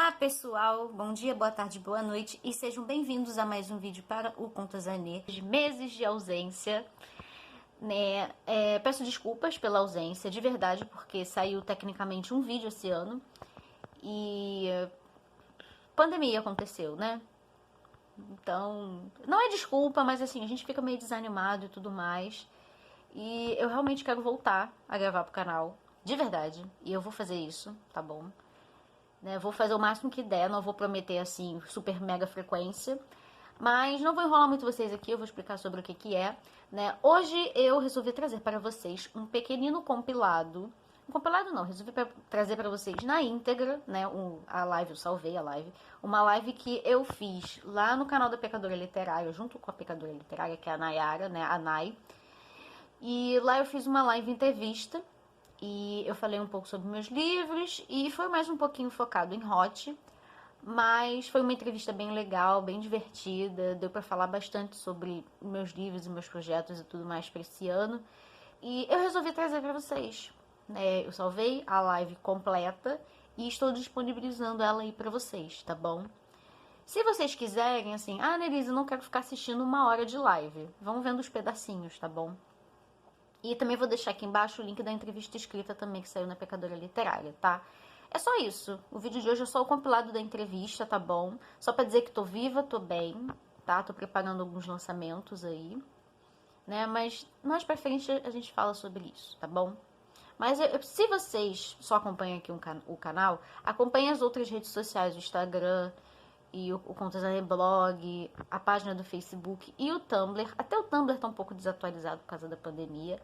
Olá pessoal, bom dia, boa tarde, boa noite e sejam bem-vindos a mais um vídeo para o Contas Anê. Meses de ausência, né? Peço desculpas pela ausência, de verdade, porque saiu tecnicamente um vídeo esse ano e pandemia aconteceu, né? Então, não é desculpa, mas assim, a gente fica meio desanimado e tudo mais. E eu realmente quero voltar a gravar pro canal, de verdade, e eu vou fazer isso, tá bom? Né, vou fazer o máximo que der, não vou prometer assim super mega frequência, mas não vou enrolar muito vocês aqui, eu vou explicar sobre o que é, né? Hoje eu resolvi trazer para vocês um pequenino compilado, um compilado não, resolvi trazer para vocês na íntegra, né? A live, eu salvei a live, uma live que eu fiz lá no canal da Pecadora Literária, junto com a Pecadora Literária, que é a Nayara, né? A Nay. E lá eu fiz uma live entrevista e eu falei um pouco sobre meus livros e foi mais um pouquinho focado em Hot, mas foi uma entrevista bem legal, bem divertida, deu para falar bastante sobre meus livros e meus projetos e tudo mais para esse ano. E eu resolvi trazer para vocês, né? Eu salvei a live completa e estou disponibilizando ela aí para vocês, tá bom? Se vocês quiserem, assim, Annelise, eu não quero ficar assistindo 1 hora de live, vão vendo os pedacinhos, tá bom? E também vou deixar aqui embaixo o link da entrevista escrita também que saiu na Pecadora Literária, tá? É só isso. O vídeo de hoje é só o compilado da entrevista, tá bom? Só pra dizer que tô viva, tô bem, tá? Tô preparando alguns lançamentos aí, né? Mas mais pra frente a gente fala sobre isso, tá bom? Mas se vocês só acompanham aqui o canal, acompanhem as outras redes sociais, o Instagram e o Contas da Blog, a página do Facebook e o Tumblr. Até o Tumblr tá um pouco desatualizado por causa da pandemia.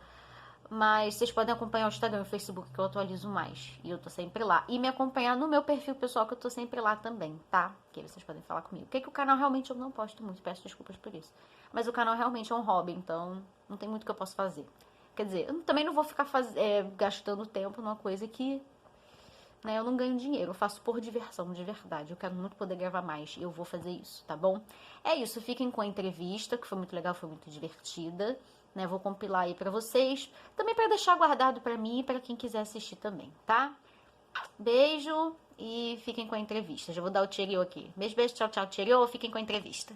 Mas vocês podem acompanhar o Instagram e o Facebook que eu atualizo mais. E eu tô sempre lá. E me acompanhar no meu perfil pessoal que eu tô sempre lá também, tá? Que aí vocês podem falar comigo. Porque que o canal realmente eu não posto muito, peço desculpas por isso. Mas o canal realmente é um hobby, então não tem muito que eu possa fazer. Quer dizer, eu também não vou ficar gastando tempo numa coisa que, né, eu não ganho dinheiro. Eu faço por diversão, de verdade. Eu quero muito poder gravar mais e eu vou fazer isso, tá bom? É isso, fiquem com a entrevista, que foi muito legal, foi muito divertida. Né, vou compilar aí pra vocês, também pra deixar guardado pra mim e pra quem quiser assistir também, tá? Beijo e fiquem com a entrevista. Já vou dar o tcherio aqui. Beijo, beijo, tchau, tchau, tcherio. Fiquem com a entrevista.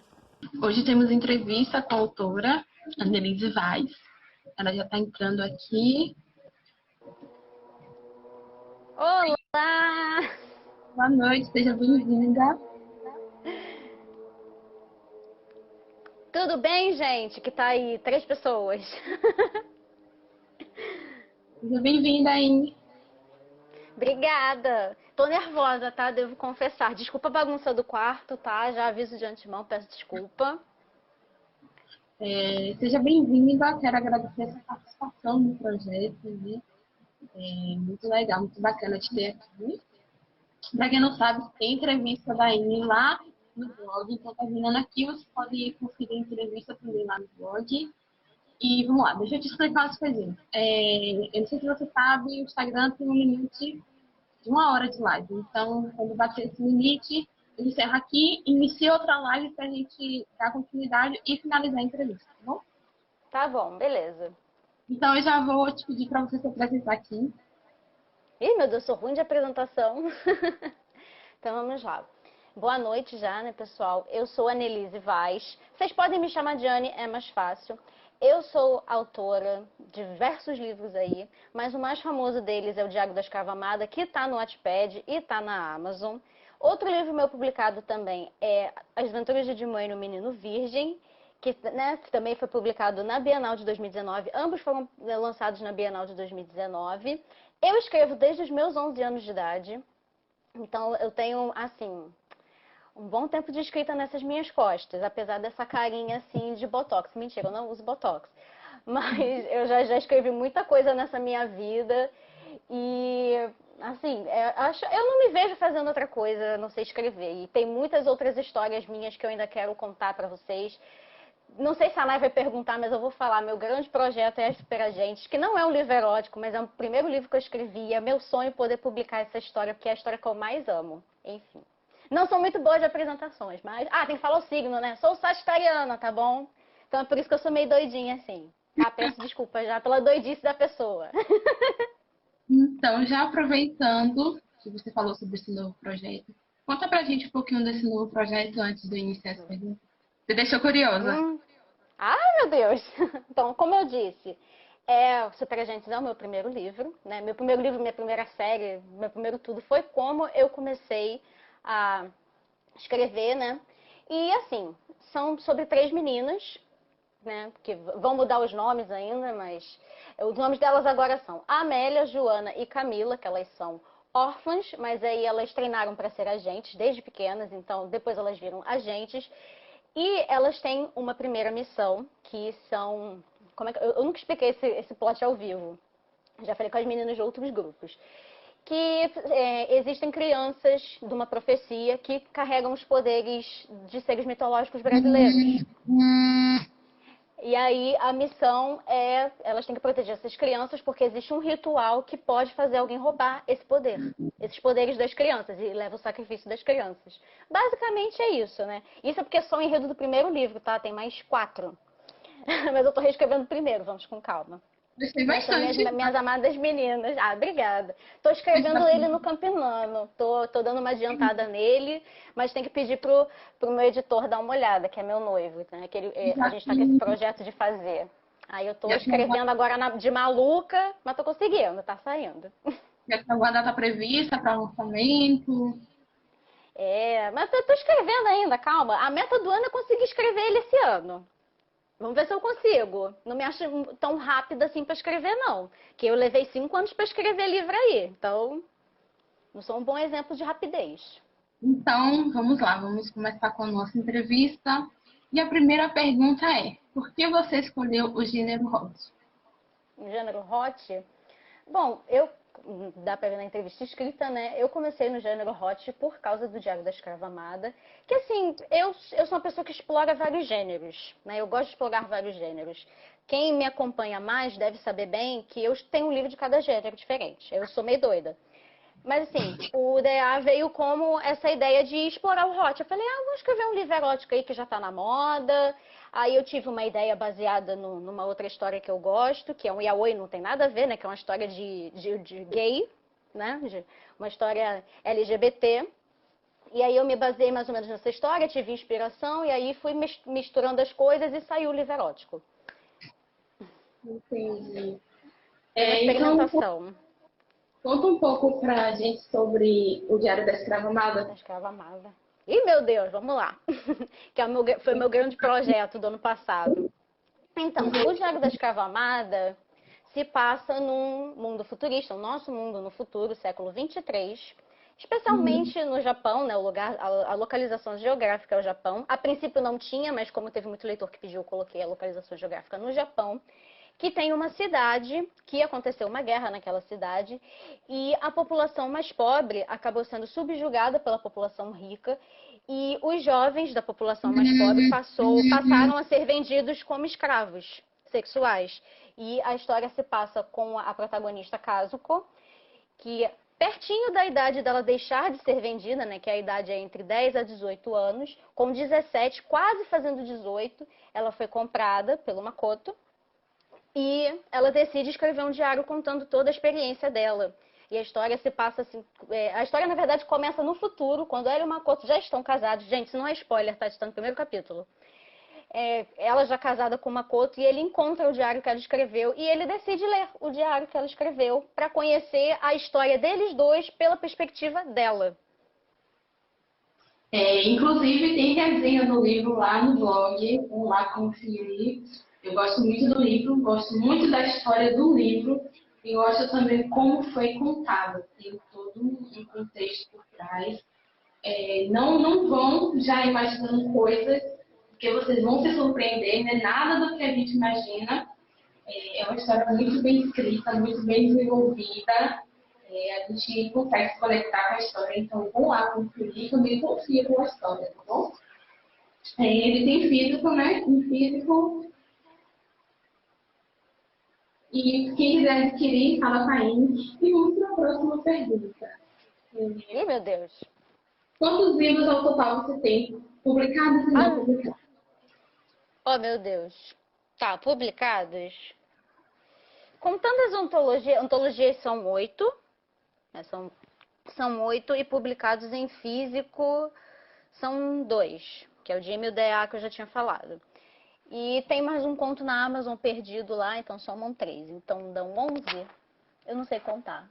Hoje temos entrevista com a autora Annelise Vaz. Ela já está entrando aqui. Olá! Boa noite, seja bem-vinda. Tudo bem, gente? Que tá aí 3 pessoas. Seja bem-vinda aí. Obrigada. Tô nervosa, tá? Devo confessar. Desculpa a bagunça do quarto, tá? Já aviso de antemão, peço desculpa. Seja bem-vinda, quero agradecer essa participação no projeto. Né? Muito legal, muito bacana te ter aqui. Para quem não sabe, tem entrevista da Anne lá no blog, então terminando aqui, você pode conferir a entrevista também lá no blog. E vamos lá, deixa eu te explicar as coisinhas. Eu não sei se você sabe, o Instagram tem um limite de 1 hora de live. Então, quando bater esse limite, eu encerro aqui, inicio outra live para a gente dar continuidade e finalizar a entrevista, tá bom? Tá bom, beleza. Então, eu já vou te pedir para você se apresentar aqui. Ih, meu Deus, sou ruim de apresentação. Então vamos lá. Boa noite já, né, pessoal? Eu sou a Annelise Vaz. Vocês podem me chamar de Anne, é mais fácil. Eu sou autora de diversos livros aí, mas o mais famoso deles é o Diário da Escrava Amada, que tá no Wattpad e tá na Amazon. Outro livro meu publicado também é As Aventuras de Edmundo, o Menino Virgem, que, né, também foi publicado na Bienal de 2019. Ambos foram lançados na Bienal de 2019. Eu escrevo desde os meus 11 anos de idade. Então, eu tenho, assim, um bom tempo de escrita nessas minhas costas, apesar dessa carinha, assim, de botox. Mentira, eu não uso botox. Mas eu já escrevi muita coisa nessa minha vida e, assim, eu não me vejo fazendo outra coisa, a não sei escrever. E tem muitas outras histórias minhas que eu ainda quero contar pra vocês. Não sei se a Nay vai perguntar, mas eu vou falar. Meu grande projeto é a Superagentes, que não é um livro erótico, mas é o primeiro livro que eu escrevi. É meu sonho poder publicar essa história, porque é a história que eu mais amo. Enfim. Não sou muito boa de apresentações, mas... Ah, tem que falar o signo, né? Sou sagitariana, tá bom? Então é por isso que eu sou meio doidinha, assim. Ah, peço desculpa já pela doidice da pessoa. Então, já aproveitando que você falou sobre esse novo projeto, Conta pra gente um pouquinho desse novo projeto antes de iniciar essa pergunta. Você deixou curiosa? Ai, meu Deus! Então, como eu disse, Superagentes é o meu primeiro livro, né? Meu primeiro livro, minha primeira série, meu primeiro tudo foi como eu comecei a escrever, né? E assim, são sobre 3 meninas, né? Que vão mudar os nomes ainda, mas os nomes delas agora são Amélia, Joana e Camila, que elas são órfãs, mas aí elas treinaram para ser agentes desde pequenas, então depois elas viram agentes. E elas têm uma primeira missão, que são... eu nunca expliquei esse plot ao vivo. Já falei com as meninas de outros grupos. Que existem crianças de uma profecia que carregam os poderes de seres mitológicos brasileiros. E aí a missão elas têm que proteger essas crianças porque existe um ritual que pode fazer alguém roubar esse poder, esses poderes das crianças e leva o sacrifício das crianças. Basicamente é isso, né? Isso é porque é só o enredo do primeiro livro, tá? Tem mais 4. Mas eu tô reescrevendo o primeiro, vamos com calma. Gostei São bastante. minhas amadas meninas. Ah, obrigada. Tô escrevendo ele no Campinano. Tô dando uma adiantada nele, mas tem que pedir pro meu editor dar uma olhada, que é meu noivo, né? A gente tá com esse projeto de fazer. Aí eu tô escrevendo agora de maluca, mas tô conseguindo, tá saindo. Já tem alguma data prevista para lançamento? Mas tô escrevendo ainda, calma. A meta do ano é conseguir escrever ele esse ano. Vamos ver se eu consigo. Não me acho tão rápida assim para escrever, não. Que eu levei 5 anos para escrever livro aí. Então, não sou um bom exemplo de rapidez. Então, vamos lá, vamos começar com a nossa entrevista. E a primeira pergunta é: por que você escolheu o gênero hot? O gênero hot? Bom, dá para ver na entrevista escrita, né? Eu comecei no gênero hot por causa do Diário da Escrava Amada. Que assim, eu sou uma pessoa que explora vários gêneros, né? Eu gosto de explorar vários gêneros. Quem me acompanha mais deve saber bem que eu tenho um livro de cada gênero diferente. Eu sou meio doida. Mas assim, o DA veio como essa ideia de explorar o hot. Eu falei, vou escrever um livro erótico aí que já tá na moda. Aí eu tive uma ideia baseada numa outra história que eu gosto, que é um yaoi, não tem nada a ver, né? Que é uma história de gay, né? Uma história LGBT. E aí eu me baseei mais ou menos nessa história, tive inspiração, e aí fui misturando as coisas e saiu o livro erótico. Entendi. Foi uma experimentação. Conta um pouco pra gente sobre o Diário da Escrava Amada. Da Escrava Amada. Ih, meu Deus, vamos lá. Foi meu grande projeto do ano passado. Então, o Diário da Escrava Amada se passa num mundo futurista, o nosso mundo no futuro, século 23, especialmente no Japão, né? A localização geográfica é o Japão. A princípio não tinha, mas como teve muito leitor que pediu, eu coloquei a localização geográfica no Japão, que tem uma cidade, que aconteceu uma guerra naquela cidade, e a população mais pobre acabou sendo subjugada pela população rica, e os jovens da população mais pobre passaram a ser vendidos como escravos sexuais. E a história se passa com a protagonista Kazuko, que pertinho da idade dela deixar de ser vendida, né, que a idade é entre 10 a 18 anos, com 17, quase fazendo 18, ela foi comprada pelo Makoto, e ela decide escrever um diário contando toda a experiência dela. E a história se passa assim... a história, na verdade, começa no futuro, quando ela e o Makoto já estão casados. Gente, isso não é spoiler, tá? Está no primeiro capítulo. Ela já casada com o Makoto e ele encontra o diário que ela escreveu e ele decide ler o diário que ela escreveu para conhecer a história deles dois pela perspectiva dela. Inclusive, tem resenha do livro lá no blog, vamos lá conferir. Eu gosto muito do livro, gosto muito da história do livro e gosto também como foi contado. Tem todo um contexto por trás. Não vão já imaginando coisas, porque vocês vão se surpreender, né? Nada do que a gente imagina. É uma história muito bem escrita, muito bem desenvolvida. A gente consegue se conectar com a história, então vão lá conferir, também confia com a história, tá bom? Ele tem físico, né? Em físico. E quem quiser adquirir, fala com a Inês. E vamos para a próxima pergunta. Ih, meu Deus. Quantos livros ao total você tem publicados e não publicados? Oh, meu Deus. Tá, publicados. Contando as ontologias são 8. São são 8 e publicados em físico são 2, que é o Jimmy e o DA que eu já tinha falado. E tem mais um conto na Amazon perdido lá, então somam 3. Então dão 11. Eu não sei contar.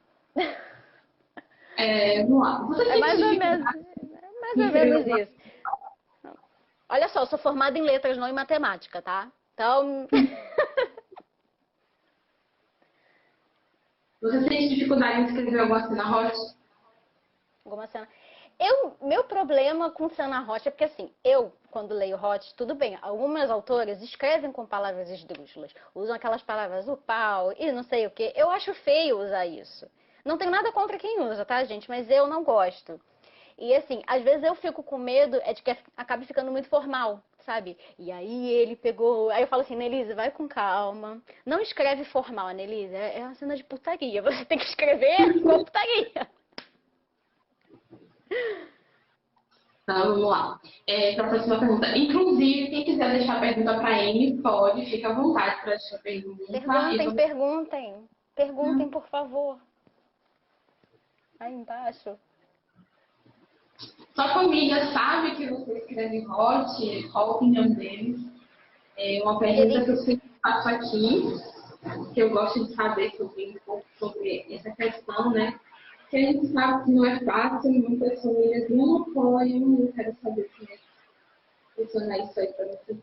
Vamos lá. Você É tem mais ou menos, dificuldade mais em ou escrever menos uma... isso. Olha só, eu sou formada em letras, não em matemática, tá? Então, Você tem dificuldade em escrever alguma cena hot? alguma cena. Meu problema com cena hot é porque, assim, quando leio hot, tudo bem, algumas autoras escrevem com palavras esdrúxulas, usam aquelas palavras, o pau e não sei o quê. Eu acho feio usar isso. Não tenho nada contra quem usa, tá, gente? Mas eu não gosto. E, assim, às vezes eu fico com medo de que acabe ficando muito formal, sabe? E aí ele pegou... Aí eu falo assim, Nelise, vai com calma. Não escreve formal, Nelise. É uma cena de putaria. Você tem que escrever com putaria. Tá, vamos lá. Para a próxima pergunta. Inclusive, quem quiser deixar pergunta para a Amy, pode, fica à vontade para deixar pergunta. Perguntem, por favor. Aí embaixo. Sua família sabe que você escreve hot? Qual a opinião deles? É uma pergunta que eu sempre faço aqui, que eu gosto de saber sobre, um pouco sobre essa questão, né? Que a gente sabe que não é fácil, muitas famílias não apoiam, eu quero saber como é que funciona isso aí para você.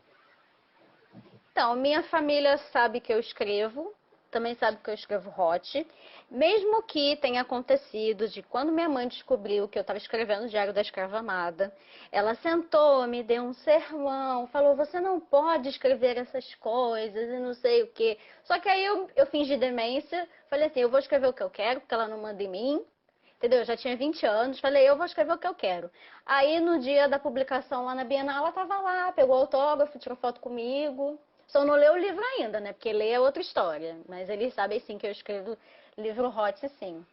Então, minha família sabe que eu escrevo, também sabe que eu escrevo hot. Mesmo que tenha acontecido de quando minha mãe descobriu que eu estava escrevendo o Diário da Escrava Amada, ela sentou, me deu um sermão, falou, você não pode escrever essas coisas e não sei o quê. Só que aí eu fingi demência, falei assim, eu vou escrever o que eu quero, porque ela não manda em mim. Entendeu? Eu já tinha 20 anos, falei, eu vou escrever o que eu quero. Aí, no dia da publicação lá na Bienal, ela estava lá, pegou autógrafo, tirou foto comigo. Só não leu o livro ainda, né? Porque ler é outra história. Mas eles sabem, sim, que eu escrevo livro hot, sim.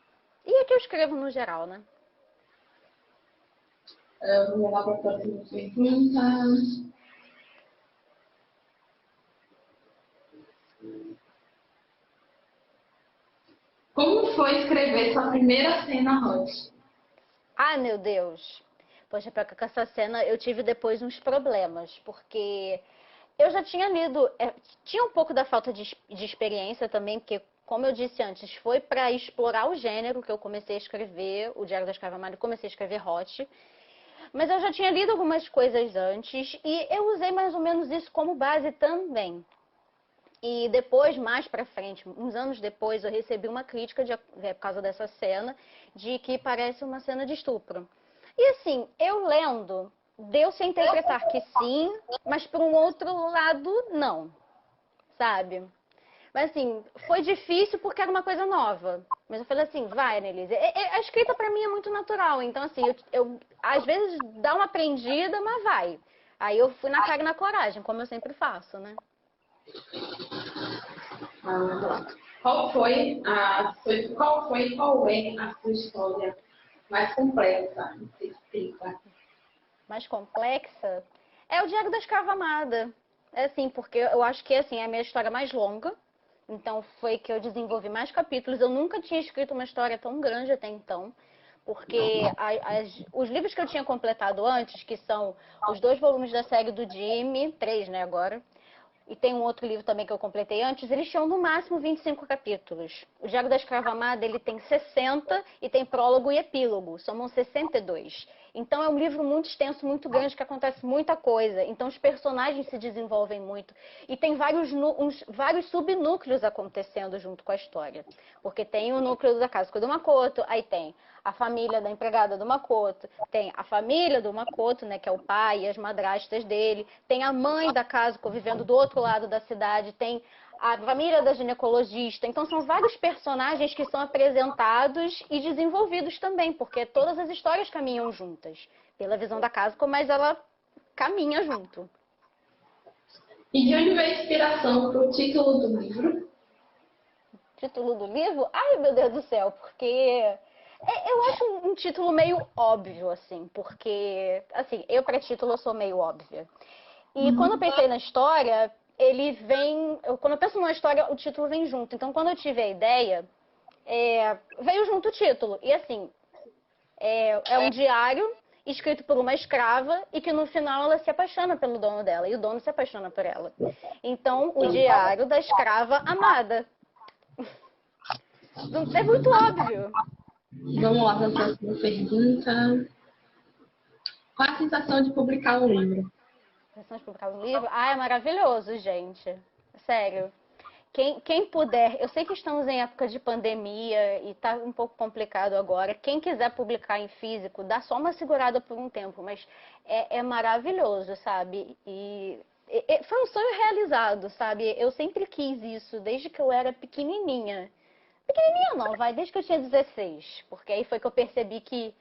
E é que eu escrevo no geral, né? Vamos lá para a próxima pergunta. Como foi escrever sua primeira cena hot? Ai, meu Deus. Poxa, pra com essa cena eu tive depois uns problemas, porque eu já tinha lido, tinha um pouco da falta de experiência também, porque, como eu disse antes, foi para explorar o gênero que eu comecei a escrever, o Diário da Escrava Amada, e comecei a escrever hot. Mas eu já tinha lido algumas coisas antes e eu usei mais ou menos isso como base também. E depois, mais pra frente, uns anos depois, eu recebi uma crítica por causa dessa cena, de que parece uma cena de estupro. E assim, eu lendo, deu-se a interpretar que sim, mas por um outro lado, não, sabe? Mas assim, foi difícil porque era uma coisa nova. Mas eu falei assim, vai, Annelise. A escrita pra mim é muito natural, então assim, eu às vezes dá uma aprendida, mas vai. Aí eu fui na cara e na coragem, como eu sempre faço, né? Qual é a sua história mais complexa de ser escrita? Mais complexa, é o Diário da Escrava Amada. É assim, porque eu acho que assim, é a minha história mais longa. Então foi que eu desenvolvi mais capítulos. Eu nunca tinha escrito uma história tão grande até então. Porque os livros que eu tinha completado antes, que são os 2 volumes da série do Jimmy, 3, né, agora, e tem um outro livro também que eu completei antes, eles tinham no máximo 25 capítulos. O Diário da Escrava Amada, ele tem 60 e tem prólogo e epílogo, somam 62. Então é um livro muito extenso, muito grande, que acontece muita coisa. Então os personagens se desenvolvem muito. E tem vários subnúcleos acontecendo junto com a história. Porque tem o núcleo da Kazuko do Makoto, aí tem a família da empregada do Makoto, tem a família do Makoto, né, que é o pai e as madrastas dele, tem a mãe da Kazuko vivendo do outro lado da cidade, tem a família da ginecologista. Então são vários personagens que são apresentados e desenvolvidos também, porque todas as histórias caminham juntas, pela visão da Kazuko, mas ela caminha junto. E de onde veio a inspiração para o título do livro? Título do livro? Ai, meu Deus do céu, porque eu acho um título meio óbvio, assim, porque, assim, eu para título eu sou meio óbvia. E quando eu pensei na história, ele vem... Quando eu penso numa história, o título vem junto. Então, quando eu tive a ideia, veio junto o título. E, assim, É um diário escrito por uma escrava e que no final ela se apaixona pelo dono dela e o dono se apaixona por ela. Então, o diário da escrava amada. É muito óbvio. Vamos lá para a próxima pergunta. Qual a sensação de publicar um livro? Sensação de publicar um livro? Ah, é maravilhoso, gente. Sério. Quem puder, eu sei que estamos em época de pandemia e está um pouco complicado agora. Quem quiser publicar em físico, dá só uma segurada por um tempo, mas é maravilhoso, sabe? E foi um sonho realizado, sabe? Eu sempre quis isso, desde que eu era pequenininha. Pequenininha não, vai, desde que eu tinha 16, porque aí foi que eu percebi que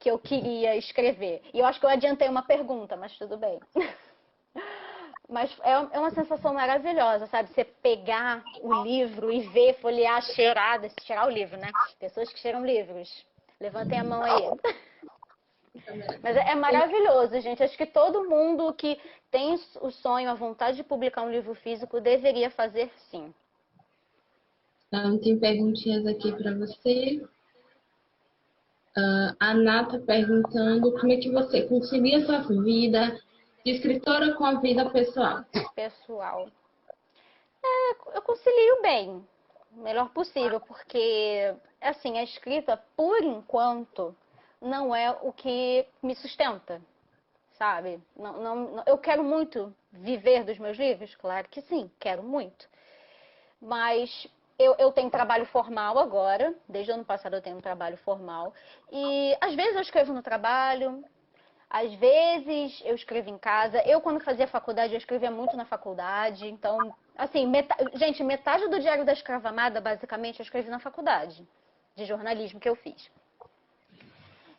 eu queria escrever. E eu acho que eu adiantei uma pergunta, mas tudo bem. Mas é uma sensação maravilhosa, sabe? Você pegar o livro e ver, folhear, cheirar o livro, né? Pessoas que cheiram livros. Levantem a mão aí. Mas é maravilhoso, gente. Acho que todo mundo que tem o sonho, a vontade de publicar um livro físico deveria fazer sim. Tem perguntinhas aqui para você. A Ana está perguntando como é que você concilia sua vida de escritora com a vida pessoal. Pessoal. Eu concilio bem, o melhor possível, porque, assim, a escrita, por enquanto, não é o que me sustenta, sabe? Eu quero muito viver dos meus livros, claro que sim, quero muito. Mas eu tenho trabalho formal agora, desde o ano passado eu tenho um trabalho formal, e às vezes eu escrevo no trabalho, às vezes eu escrevo em casa. Eu, quando fazia faculdade, eu escrevia muito na faculdade. Então, assim, gente, metade do Diário da Escrava Amada, basicamente, eu escrevi na faculdade de jornalismo que eu fiz.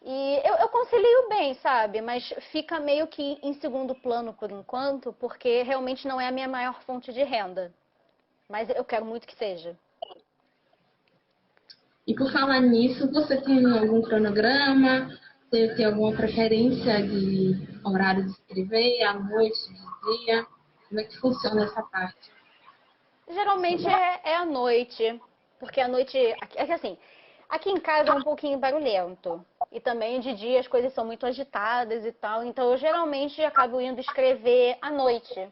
E eu concilio bem, sabe? Mas fica meio que em segundo plano por enquanto, porque realmente não é a minha maior fonte de renda. Mas eu quero muito que seja. E por falar nisso, você tem algum cronograma? Você tem alguma preferência de horário de escrever, à noite, de dia? Como é que funciona essa parte? Geralmente é à noite, porque à noite, é que assim, aqui em casa é um pouquinho barulhento. E também de dia as coisas são muito agitadas e tal, então eu geralmente acabo indo escrever à noite,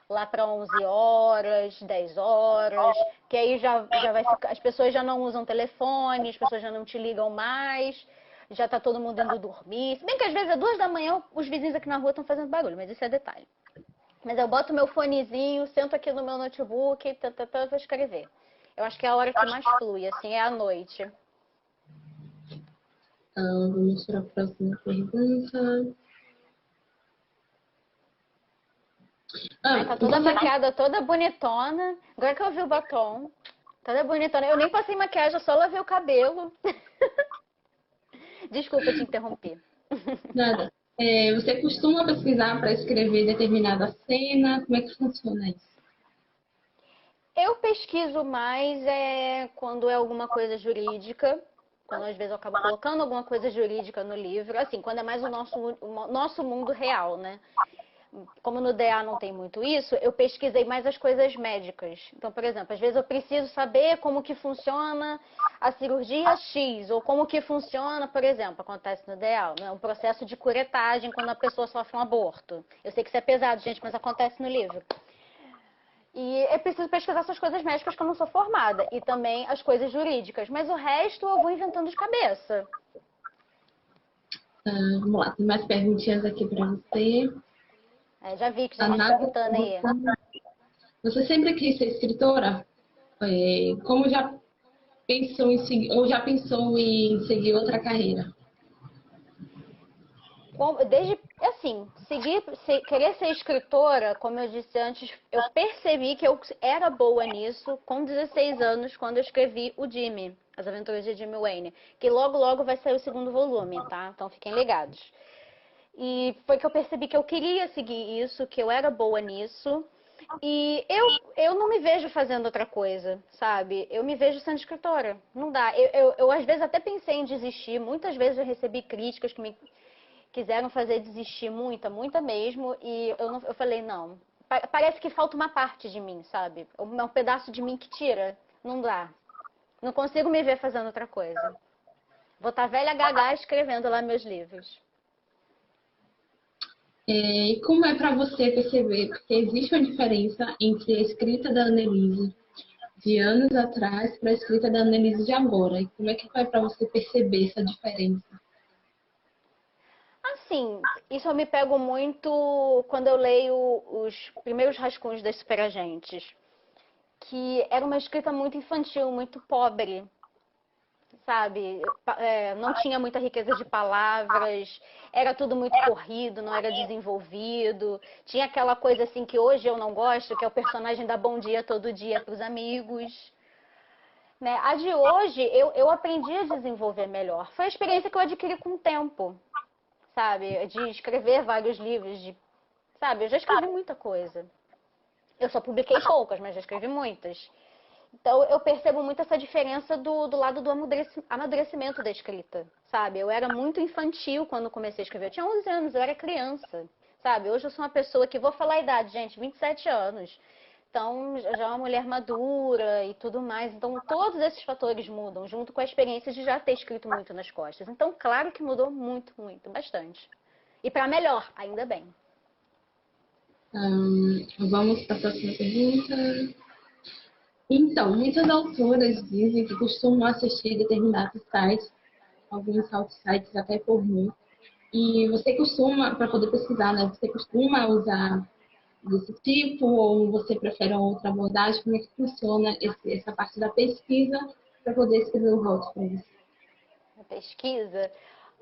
lá para 11 horas, 10 horas, que aí já vai ficar, as pessoas já não usam telefone, as pessoas já não te ligam mais, já tá todo mundo indo dormir. Se bem que às vezes é 2 da manhã, os vizinhos aqui na rua estão fazendo barulho, mas isso é detalhe. Mas eu boto meu fonezinho, sento aqui no meu notebook e vou escrever. Eu acho que é a hora que mais flui, assim, é à noite. Vamos para a próxima pergunta. Tá toda Você... maquiada, toda bonitona. Agora que eu vi o batom, toda bonitona. Eu nem passei maquiagem, eu só lavei o cabelo. Desculpa te interromper. Nada. Você costuma pesquisar para escrever determinada cena? Como é que funciona isso? Eu pesquiso mais quando é alguma coisa jurídica, quando às vezes eu acabo colocando alguma coisa jurídica no livro, assim, quando é mais o nosso mundo real, né? Como no DA não tem muito isso, eu pesquisei mais as coisas médicas. Então, por exemplo, às vezes eu preciso saber como que funciona a cirurgia X, ou como que funciona, por exemplo, acontece no DA, né? Um processo de curetagem quando a pessoa sofre um aborto. Eu sei que isso é pesado, gente, mas acontece no livro. E é preciso pesquisar essas coisas médicas que eu não sou formada. E também as coisas jurídicas. Mas o resto eu vou inventando de cabeça. Vamos lá, tem mais perguntinhas aqui para você. Já vi que já está perguntando aí. Você sempre quis ser escritora? Como já pensou em seguir, ou já pensou em seguir outra carreira? Desde, assim, querer ser escritora, como eu disse antes, eu percebi que eu era boa nisso com 16 anos, quando eu escrevi o Jimmy, As Aventuras de Jimmy Wayne, que logo, logo vai sair o segundo volume, tá? Então fiquem ligados. E foi que eu percebi que eu queria seguir isso, que eu era boa nisso. E eu não me vejo fazendo outra coisa, sabe? Eu me vejo sendo escritora. Não dá. Eu às vezes até pensei em desistir. Muitas vezes eu recebi críticas que me quiseram fazer desistir, muita mesmo. E eu falei, não. Parece que falta uma parte de mim, sabe? É um pedaço de mim que tira. Não dá. Não consigo me ver fazendo outra coisa. Vou estar velha gaga escrevendo lá meus livros. E como é para você perceber, porque existe uma diferença entre a escrita da Annelise de anos atrás para a escrita da Annelise de agora? E como é que foi para você perceber essa diferença? Assim, isso eu me pego muito quando eu leio os primeiros rascunhos das Superagentes, que era uma escrita muito infantil, muito pobre, sabe? Não tinha muita riqueza de palavras, era tudo muito corrido, não era desenvolvido. Tinha aquela coisa assim que hoje eu não gosto, que é o personagem dar bom dia todo dia para os amigos. Né? A de hoje eu aprendi a desenvolver melhor. Foi a experiência que eu adquiri com o tempo, sabe? De escrever vários livros, sabe? Eu já escrevi muita coisa. Eu só publiquei poucas, mas já escrevi muitas. Então, eu percebo muito essa diferença do lado do amadurecimento da escrita, sabe? Eu era muito infantil quando comecei a escrever. Eu tinha 11 anos, eu era criança, sabe? Hoje eu sou uma pessoa que, vou falar a idade, gente, 27 anos. Então, já é uma mulher madura e tudo mais. Então, todos esses fatores mudam, junto com a experiência de já ter escrito muito nas costas. Então, claro que mudou muito, muito, bastante. E para melhor, ainda bem. Vamos para a próxima pergunta. Então, muitas autoras dizem que costumam assistir determinados sites, alguns sites até pornô, e você costuma, para poder pesquisar, né? Você costuma usar desse tipo ou você prefere uma outra abordagem? Como é que funciona essa parte da pesquisa para poder escrever o rótulo para você? Pesquisa?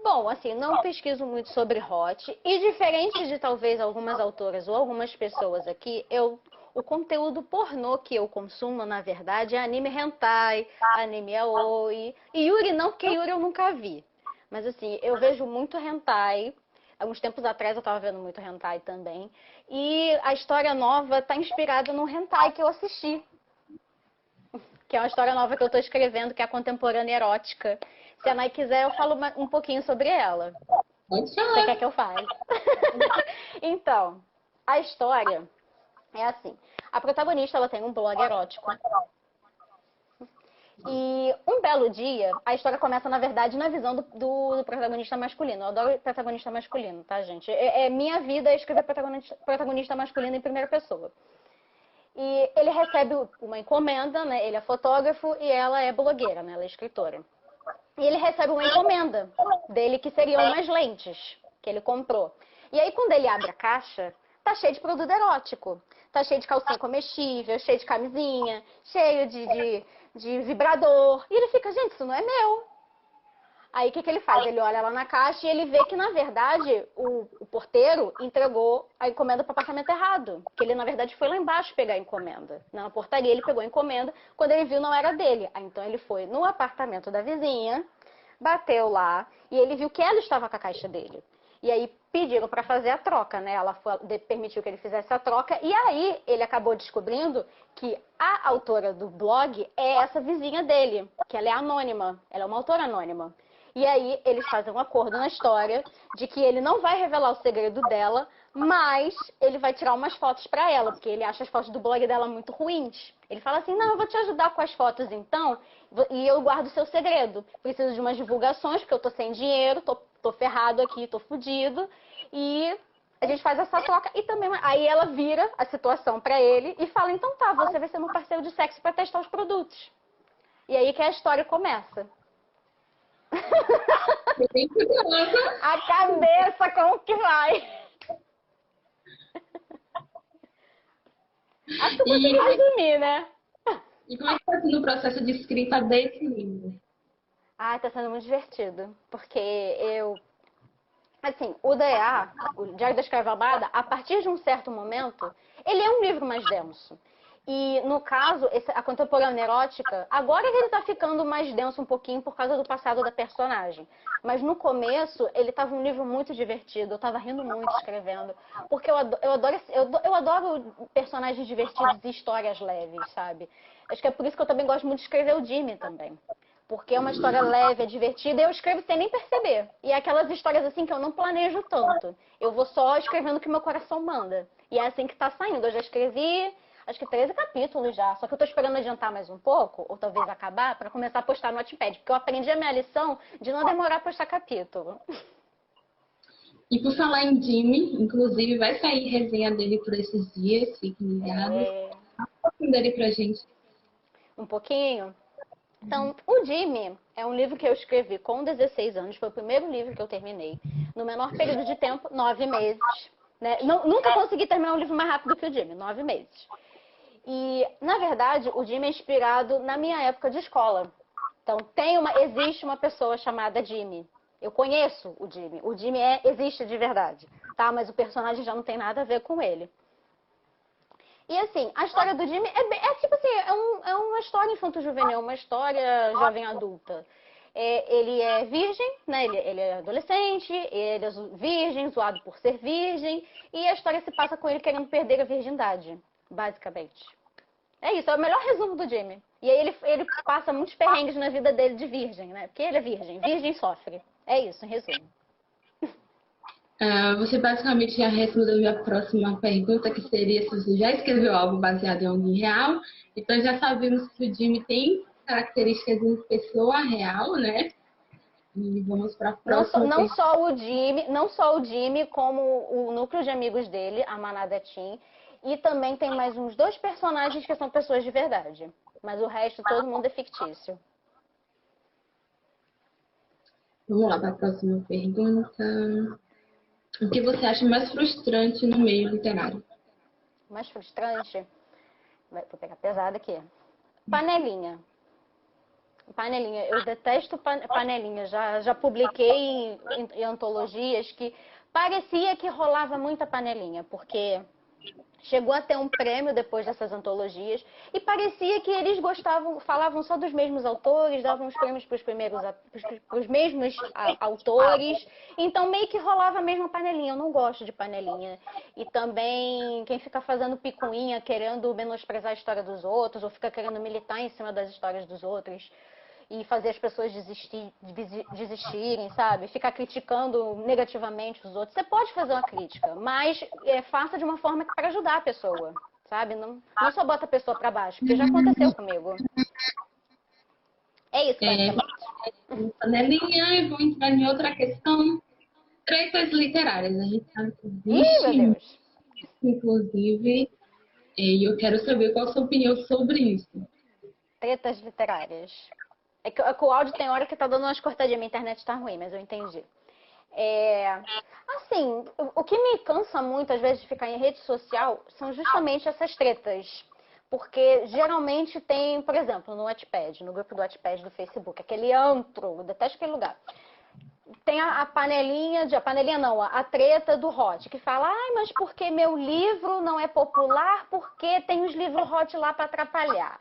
Bom, assim, não pesquiso muito sobre hot e diferente de talvez algumas autoras ou algumas pessoas aqui, o conteúdo pornô que eu consumo, na verdade, é anime hentai, anime yaoi. E Yuri não, porque Yuri eu nunca vi. Mas assim, eu vejo muito hentai. Alguns tempos atrás eu tava vendo muito hentai também. E a história nova tá inspirada num hentai que eu assisti. Que é uma história nova que eu tô escrevendo, que é a contemporânea erótica. Se a Nai quiser, eu falo um pouquinho sobre ela. Pode Você quer falar. que eu fale? Então, a história é assim. A protagonista, ela tem um blog erótico. E um belo dia, a história começa, na verdade, na visão do protagonista masculino. Eu adoro protagonista masculino, tá, gente? Minha vida é escrever protagonista masculino em primeira pessoa. E ele recebe uma encomenda, né? Ele é fotógrafo e ela é blogueira, né? Ela é escritora. E ele recebe uma encomenda dele, que seriam umas lentes que ele comprou. E aí, quando ele abre a caixa, tá cheio de produto erótico. Tá cheio de calcinha comestível, cheio de camisinha, cheio de vibrador. E ele fica, gente, isso não é meu. Aí, o que ele faz? Ele olha lá na caixa e ele vê que, na verdade, o porteiro entregou a encomenda para o apartamento errado. Que ele, na verdade, foi lá embaixo pegar a encomenda. Na portaria, ele pegou a encomenda. Quando ele viu, não era dele. Aí, então, ele foi no apartamento da vizinha, bateu lá e ele viu que ela estava com a caixa dele. E aí, pediram para fazer a troca, né? Ela permitiu que ele fizesse a troca. E aí, ele acabou descobrindo que a autora do blog é essa vizinha dele, que ela é anônima. Ela é uma autora anônima. E aí eles fazem um acordo na história de que ele não vai revelar o segredo dela, mas ele vai tirar umas fotos pra ela, porque ele acha as fotos do blog dela muito ruins. Ele fala assim, não, eu vou te ajudar com as fotos então, e eu guardo o seu segredo. Preciso de umas divulgações, porque eu tô sem dinheiro, tô ferrado aqui, tô fudido, e a gente faz essa troca e também aí ela vira a situação pra ele e fala, então tá, você vai ser meu parceiro de sexo pra testar os produtos. E aí que a história começa. Bem curiosa. A cabeça, como que vai? Acho que eu consegui resumir, né? E como é que está sendo o processo de escrita desse livro? Ah, tá sendo muito divertido. Porque assim, o DA, o Diário da Escrava Amada, a partir de um certo momento, ele é um livro mais denso. E, no caso, a contemporânea erótica, agora que ele tá ficando mais denso um pouquinho por causa do passado da personagem. Mas no começo, ele tava um livro muito divertido, eu tava rindo muito escrevendo. Porque eu adoro personagens divertidos e histórias leves, sabe? Acho que é por isso que eu também gosto muito de escrever o Jimmy também. Porque é uma história leve, é divertida, e eu escrevo sem nem perceber. E é aquelas histórias assim que eu não planejo tanto. Eu vou só escrevendo o que meu coração manda. E é assim que tá saindo. Eu já escrevi acho que 13 capítulos já. Só que eu tô esperando adiantar mais um pouco, ou talvez acabar, para começar a postar no Wattpad. Porque eu aprendi a minha lição de não demorar a postar capítulo. E por falar em Jimmy, inclusive vai sair resenha dele por esses dias, fiquem ligados. Fala um pouquinho dele pra gente. Um pouquinho? Então, o Jimmy é um livro que eu escrevi com 16 anos, foi o primeiro livro que eu terminei. No menor período de tempo, 9 meses. Né? Nunca consegui terminar um livro mais rápido que o Jimmy, 9 meses. E, na verdade, o Jimmy é inspirado na minha época de escola. Então, existe uma pessoa chamada Jimmy. Eu conheço o Jimmy. O Jimmy existe de verdade, tá? Mas o personagem já não tem nada a ver com ele. E assim, a história do Jimmy tipo assim, é uma história infanto-juvenil, uma história jovem adulta. Ele é virgem, né? Ele é adolescente, ele é virgem, zoado por ser virgem, e a história se passa com ele querendo perder a virgindade, basicamente. É isso, é o melhor resumo do Jimmy. E aí ele passa muitos perrengues na vida dele de virgem, né? Porque ele é virgem, virgem sofre. É isso, em resumo. Você basicamente já respondeu a minha próxima pergunta, que seria se você já escreveu algo baseado em alguém real. Então já sabemos que o Jimmy tem características de pessoa real, né? E vamos para a próxima Não pergunta. só o Jimmy, como o núcleo de amigos dele, a Manada Team. E também tem mais uns 2 personagens que são pessoas de verdade. Mas o resto, todo mundo é fictício. Vamos lá para a próxima pergunta. O que você acha mais frustrante no meio literário? Mais frustrante, vou pegar pesado aqui. Panelinha. Panelinha, eu detesto panelinha. Já publiquei em antologias que parecia que rolava muita panelinha, porque chegou a ter um prêmio depois dessas antologias e parecia que eles falavam só dos mesmos autores, davam os prêmios para os mesmos autores. Então meio que rolava a mesma panelinha. Eu não gosto de panelinha. E também quem fica fazendo picuinha, querendo menosprezar a história dos outros, ou fica querendo militar em cima das histórias dos outros e fazer as pessoas desistirem, sabe? Ficar criticando negativamente os outros. Você pode fazer uma crítica, mas faça de uma forma para ajudar a pessoa, sabe? Não só bota a pessoa para baixo, porque já aconteceu comigo. É isso, basicamente. Panelinha, e vou entrar em outra questão. Tretas literárias. A gente sabe que Ih, meu existe, Deus. inclusive, e eu quero saber qual a sua opinião sobre isso. Tretas literárias. É que o áudio tem hora que tá dando umas cortadinhas, minha internet tá ruim, mas eu entendi. Assim, o que me cansa muito, às vezes, de ficar em rede social são justamente essas tretas. Porque geralmente tem, por exemplo, no Wattpad, no grupo do Wattpad do Facebook, aquele antro, eu detesto aquele lugar. Tem a panelinha não, a treta do hot, que fala, ai, mas porque meu livro não é popular, porque tem os livros hot lá para atrapalhar.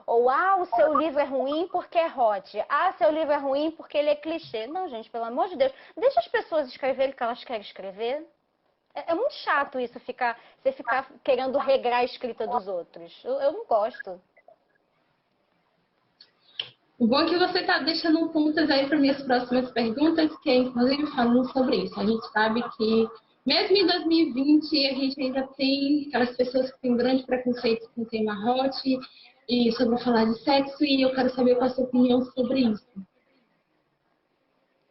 Ou, o seu livro é ruim porque é hot. Seu livro é ruim porque ele é clichê. Não, gente, pelo amor de Deus. Deixa as pessoas escreverem o que elas querem escrever. É muito chato isso, você ficar querendo regrar a escrita dos outros. Eu não gosto. O bom é que você está deixando pontas aí para minhas próximas perguntas, que é inclusive falando sobre isso. A gente sabe que, mesmo em 2020, a gente ainda tem aquelas pessoas que têm grande preconceito com o tema hot e sobre falar de sexo, e eu quero saber qual a sua opinião sobre isso.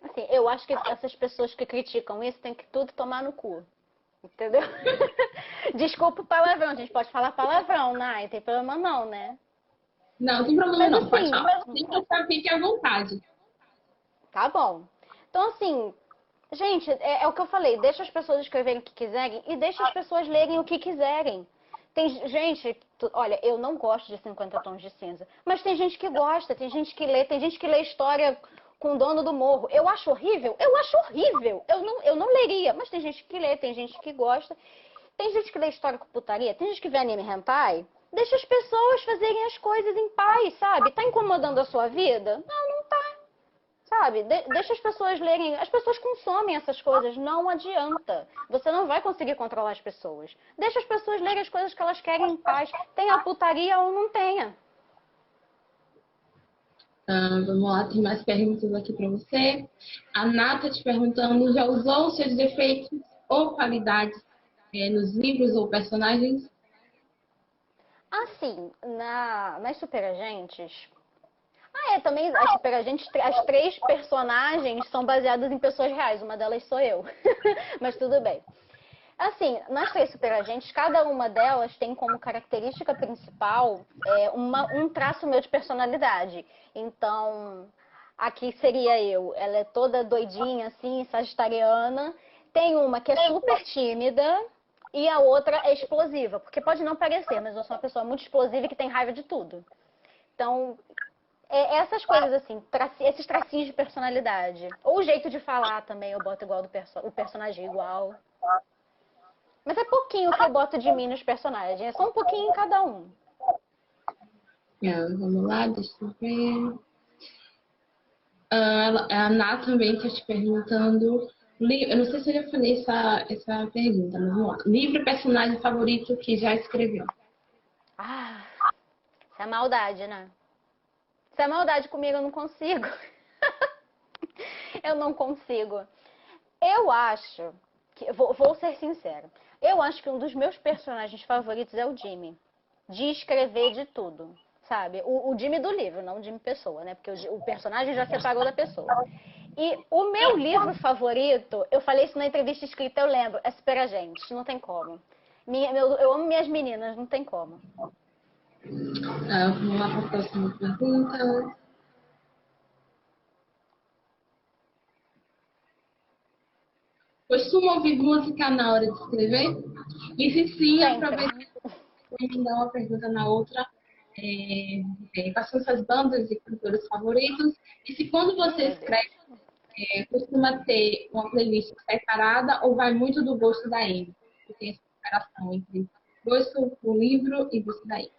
Assim, eu acho que essas pessoas que criticam isso têm que tudo tomar no cu. Entendeu? Desculpa o palavrão, a gente pode falar palavrão, né? Não tem problema não, né? Não, tem problema Mas não, pode assim, falar. Fique à vontade. tá bom. Então, assim, gente, é o que eu falei, deixa as pessoas escreverem o que quiserem e deixa as pessoas lerem o que quiserem. Tem gente, olha, eu não gosto de 50 tons de cinza, mas tem gente que gosta, tem gente que lê história com o dono do morro. Eu acho horrível? Eu acho horrível. Eu não leria, mas tem gente que lê, tem gente que gosta. Tem gente que lê história com putaria, tem gente que vê anime hentai. Deixa as pessoas fazerem as coisas em paz, sabe? Tá incomodando a sua vida? Não tá. Sabe? Deixa as pessoas lerem. As pessoas consomem essas coisas, não adianta. Você não vai conseguir controlar as pessoas. Deixa as pessoas lerem as coisas que elas querem em paz. Tenha putaria ou não tenha. Vamos lá, tem mais perguntas aqui para você. A Nata te perguntando, já usou os seus defeitos ou qualidades nos livros ou personagens? Assim, nas Superagentes... também as Superagentes, as 3 personagens são baseadas em pessoas reais. Uma delas sou eu. Mas tudo bem. Assim, nas 3 Superagentes, cada uma delas tem como característica principal um traço meu de personalidade. Então, aqui seria eu. Ela é toda doidinha, assim, sagitariana. Tem uma que é super tímida e a outra é explosiva. Porque pode não parecer, mas eu sou uma pessoa muito explosiva e que tem raiva de tudo. Então, essas coisas assim, esses tracinhos de personalidade. Ou o jeito de falar também, eu boto igual o personagem igual. Mas é pouquinho que eu boto de mim nos personagens, é só um pouquinho em cada um. Vamos lá, deixa eu ver. A Ana também está te perguntando. Eu não sei se eu já falei essa pergunta, mas vamos lá. Livro personagem favorito que já escreveu? Isso é maldade, né? Isso é maldade comigo, eu não consigo. Eu não consigo. Eu acho que, vou ser sincera, eu acho que um dos meus personagens favoritos é o Jimmy. De escrever de tudo, sabe? O Jimmy do livro, não o Jimmy pessoa, né? Porque o personagem já separou da pessoa. E o meu livro favorito, eu falei isso na entrevista escrita, eu lembro, é Superagentes, não tem como. Eu amo minhas meninas, não tem como. Vamos lá para a próxima pergunta. Costuma ouvir música na hora de escrever? E se sim, aproveita e mandar uma pergunta na outra. Quais são suas bandas e cantores favoritos? E se quando você escreve, costuma ter uma playlist separada ou vai muito do gosto da Amy? Tem essa separação entre gosto do livro e gosto da Amy.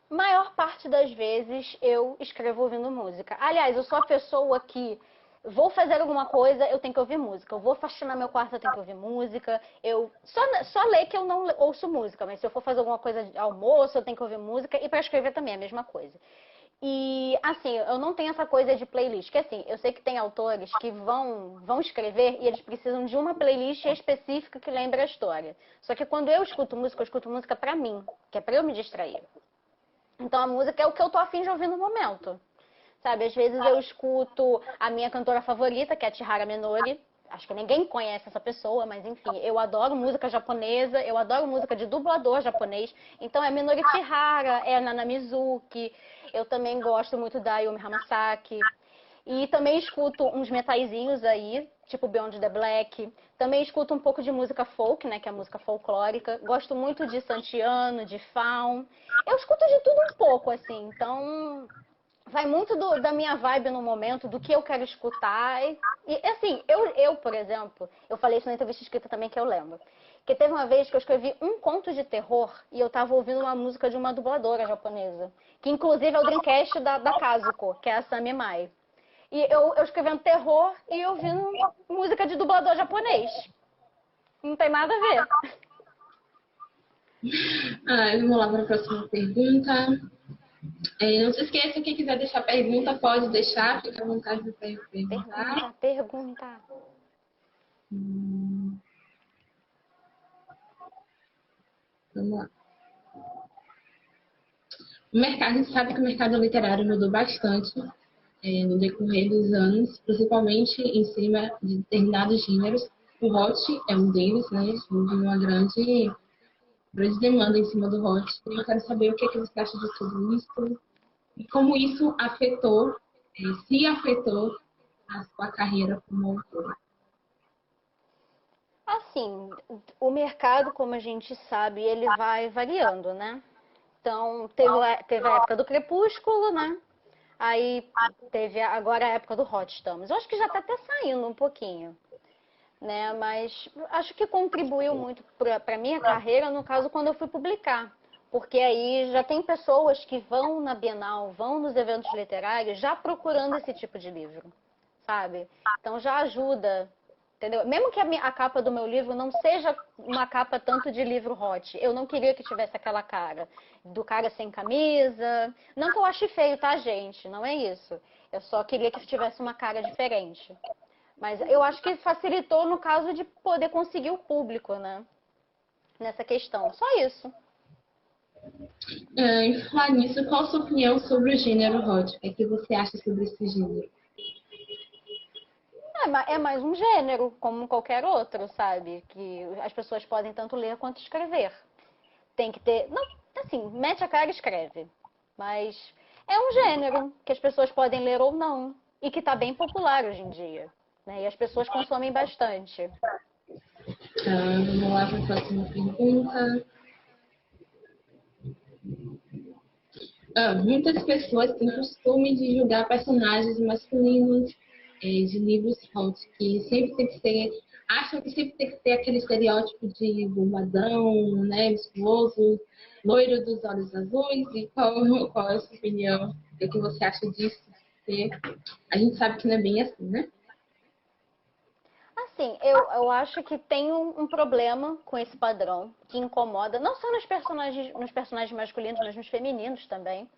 Maior parte das vezes eu escrevo ouvindo música. Aliás, eu sou a pessoa que vou fazer alguma coisa, eu tenho que ouvir música. Eu vou faxinar meu quarto, eu tenho que ouvir música. Eu só ler que eu não ouço música, mas se eu for fazer alguma coisa de almoço, eu tenho que ouvir música. E para escrever também é a mesma coisa. E, assim, eu não tenho essa coisa de playlist, que assim, eu sei que tem autores que vão escrever e eles precisam de uma playlist específica que lembre a história. Só que quando eu escuto música pra mim, que é pra eu me distrair. Então a música é o que eu tô afim de ouvir no momento. Sabe, às vezes eu escuto a minha cantora favorita, que é a Chihara Minori. Acho que ninguém conhece essa pessoa, mas enfim, eu adoro música japonesa, eu adoro música de dublador japonês. Então é Minori Chihara, é a Nana Mizuki. Eu também gosto muito da Yumi Hamasaki. E também escuto uns metaizinhos aí, tipo Beyond the Black. Também escuto um pouco de música folk, né, que é a música folclórica. Gosto muito de Santiano, de Faun. Eu escuto de tudo um pouco, assim. Então, vai muito da minha vibe no momento, do que eu quero escutar. E assim, por exemplo, eu falei isso na entrevista escrita também, que eu lembro. Que teve uma vez que eu escrevi um conto de terror e eu tava ouvindo uma música de uma dubladora japonesa. Que inclusive é o Dreamcast da Kazuko, que é a Sami Mai. E eu escrevendo terror e ouvindo música de dublador japonês. Não tem nada a ver. Vamos lá para a próxima pergunta. Não se esqueça, quem quiser deixar pergunta, pode deixar, fica à vontade de perguntar. Pergunta. Vamos lá. A gente sabe que o mercado literário mudou bastante no decorrer dos anos, principalmente em cima de determinados gêneros. O hot é um deles, né? Houve uma grande demanda em cima do hot. E eu quero saber o que você acha de tudo isso e como isso afetou, se afetou a sua carreira como autora. Assim, o mercado, como a gente sabe, ele vai variando, né? Então, teve a época do Crepúsculo, né? Aí teve agora a época do Hot Estamos. Eu acho que já tá até saindo um pouquinho, né? Mas acho que contribuiu muito para minha carreira, no caso, quando eu fui publicar. Porque aí já tem pessoas que vão na Bienal, vão nos eventos literários, já procurando esse tipo de livro, sabe? Então já ajuda, entendeu? Mesmo que a capa do meu livro não seja uma capa tanto de livro hot, eu não queria que tivesse aquela cara do cara sem camisa. Não que eu ache feio, tá, gente? Não é isso. Eu só queria que tivesse uma cara diferente. Mas eu acho que facilitou no caso de poder conseguir o público, né? Nessa questão. Só isso. Em falar nisso, qual a sua opinião sobre o gênero hot? O que você acha sobre esse gênero? É mais um gênero, como qualquer outro, sabe? Que as pessoas podem tanto ler quanto escrever. Tem que ter. Não, assim, mete a cara e escreve. Mas é um gênero que as pessoas podem ler ou não. E que está bem popular hoje em dia. Né? E as pessoas consomem bastante. Vamos lá para a próxima pergunta. Muitas pessoas têm costume de julgar personagens masculinos de livros hot, que sempre tem que ser, acham que sempre tem que ter aquele estereótipo de bombadão, né, musculoso, loiro dos olhos azuis. E qual é a sua opinião? O que você acha disso? Porque a gente sabe que não é bem assim, né? Assim, eu acho que tem um problema com esse padrão que incomoda, não só nos personagens masculinos, mas nos femininos também.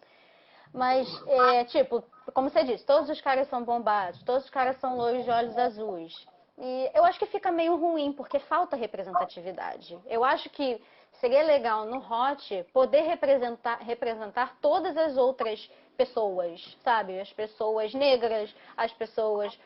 Mas, tipo, como você disse, todos os caras são bombados, todos os caras são loiros de olhos azuis. E eu acho que fica meio ruim, porque falta representatividade. Eu acho que seria legal no Hot poder representar todas as outras pessoas, sabe? As pessoas negras, as pessoas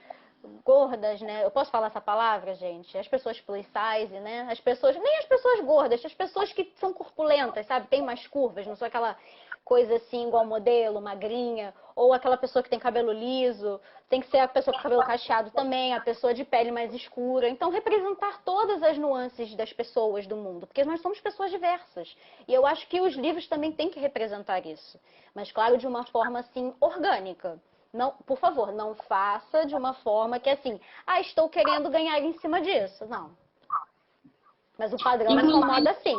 gordas, né? Eu posso falar essa palavra, gente? As pessoas plus size, né? As pessoas, nem as pessoas gordas, as pessoas que são corpulentas, sabe? Tem mais curvas, não sou aquela coisa assim igual modelo, magrinha, ou aquela pessoa que tem cabelo liso, tem que ser a pessoa com cabelo cacheado também, a pessoa de pele mais escura. Então, representar todas as nuances das pessoas do mundo, porque nós somos pessoas diversas. E eu acho que os livros também têm que representar isso. Mas, claro, de uma forma assim orgânica. Não, por favor, não faça de uma forma que assim, estou querendo ganhar em cima disso. Não. Mas o padrão incomoda sim.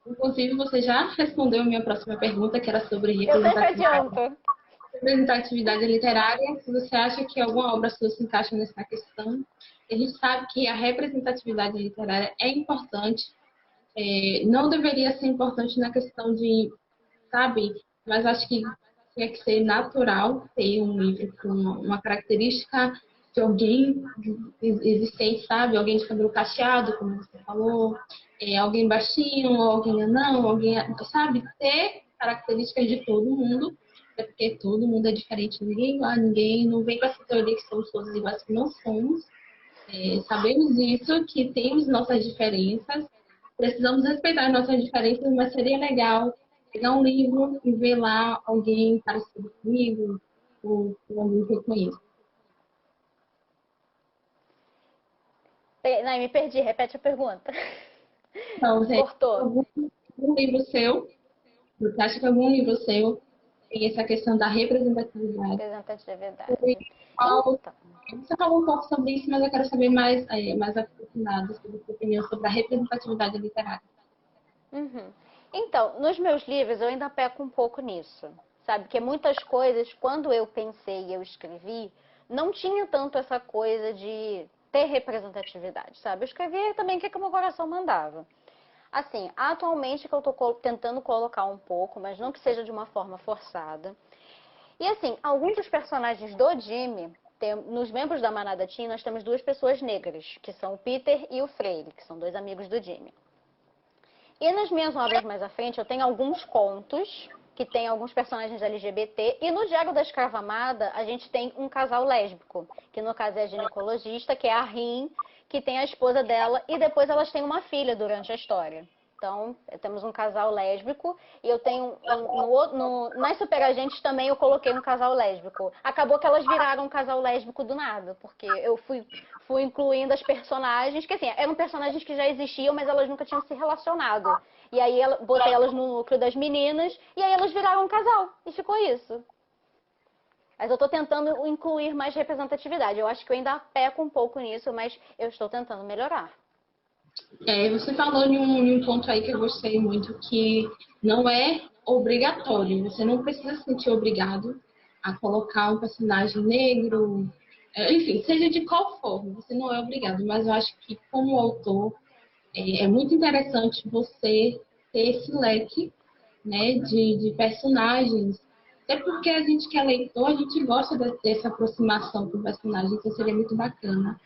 Inclusive, você já respondeu a minha próxima pergunta, que era sobre Eu sempre adianto. representatividade literária. Se você acha que alguma obra sua se encaixa nessa questão, a gente sabe que a representatividade literária é importante, não deveria ser importante na questão de, sabe, mas acho que tinha que ser natural ter um livro com uma característica de alguém existente, sabe? Alguém de cabelo cacheado, como você falou, alguém baixinho, alguém anão, alguém, sabe? Ter características de todo mundo, é porque todo mundo é diferente, ninguém é igual a ninguém, não vem com essa teoria que somos todos iguais, que não somos. Sabemos isso, que temos nossas diferenças, precisamos respeitar as nossas diferenças, mas seria legal pegar um livro e ver lá alguém parecido comigo, ou alguém que eu conheço. Não, me perdi, repete a pergunta. Então, gente, Cortou. algum livro seu, você acha que algum livro seu tem essa questão da representatividade? Representatividade. Então, você falou um pouco sobre isso, mas eu quero saber mais aprofundado sobre a sua opinião sobre a representatividade literária. Uhum. Então, nos meus livros eu ainda peco um pouco nisso, sabe? Que muitas coisas, quando eu pensei e eu escrevi, não tinha tanto essa coisa de ter representatividade, sabe? Eu escrevia também o que o meu coração mandava. Assim, atualmente que eu tô tentando colocar um pouco, mas não que seja de uma forma forçada. E assim, alguns dos personagens do Jimmy, nos membros da Manada Teen, nós temos duas pessoas negras, que são o Peter e o Freire, que são dois amigos do Jimmy. E nas minhas obras mais à frente, eu tenho alguns contos que tem alguns personagens LGBT. E no Diário da Escrava Amada, a gente tem um casal lésbico, que no caso é a ginecologista, que é a Rim, que tem a esposa dela, e depois elas têm uma filha durante a história. Então, temos um casal lésbico, e eu tenho, nas Superagentes também eu coloquei um casal lésbico. Acabou que elas viraram um casal lésbico do nada, porque eu fui incluindo as personagens, que assim, eram personagens que já existiam, mas elas nunca tinham se relacionado. E aí botei elas no núcleo das meninas, e aí elas viraram um casal, e ficou isso. Mas eu tô tentando incluir mais representatividade. Eu acho que eu ainda peco um pouco nisso, mas eu estou tentando melhorar. Você falou em um ponto aí que eu gostei muito, que não é obrigatório. Você não precisa se sentir obrigado a colocar um personagem negro, enfim, seja de qual forma, você não é obrigado. Mas eu acho que, como autor, é muito interessante você ter esse leque, né, de personagens. Até porque a gente que é leitor, a gente gosta dessa aproximação com o personagem, então seria muito bacana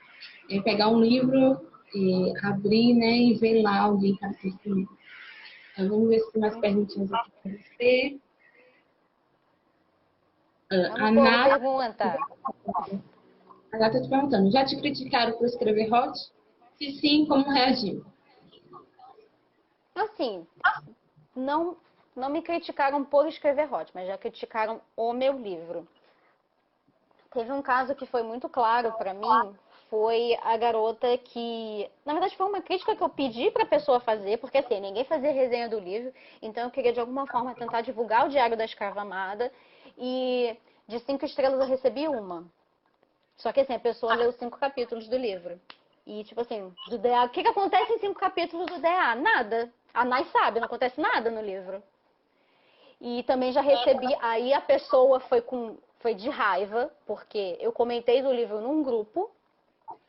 pegar um livro, abrir, né, e ver lá alguém parecido comigo. Vamos ver se tem mais perguntinhas aqui para você. É uma boa pergunta. A Nath está te perguntando, já te criticaram por escrever hot? Se sim, como reagiu? Assim, não me criticaram por escrever hot, mas já criticaram o meu livro. Teve um caso que foi muito claro para mim, foi a garota que... Na verdade, foi uma crítica que eu pedi para a pessoa fazer, porque assim, ninguém fazia resenha do livro, então eu queria de alguma forma tentar divulgar o Diário da Escrava Amada, e de 5 estrelas eu recebi uma. Só que assim, a pessoa leu 5 capítulos do livro. E tipo assim, do DA, o que acontece em 5 capítulos do DA? Nada. A Nai sabe, não acontece nada no livro. E também já recebi, aí a pessoa foi de raiva, porque eu comentei do livro num grupo,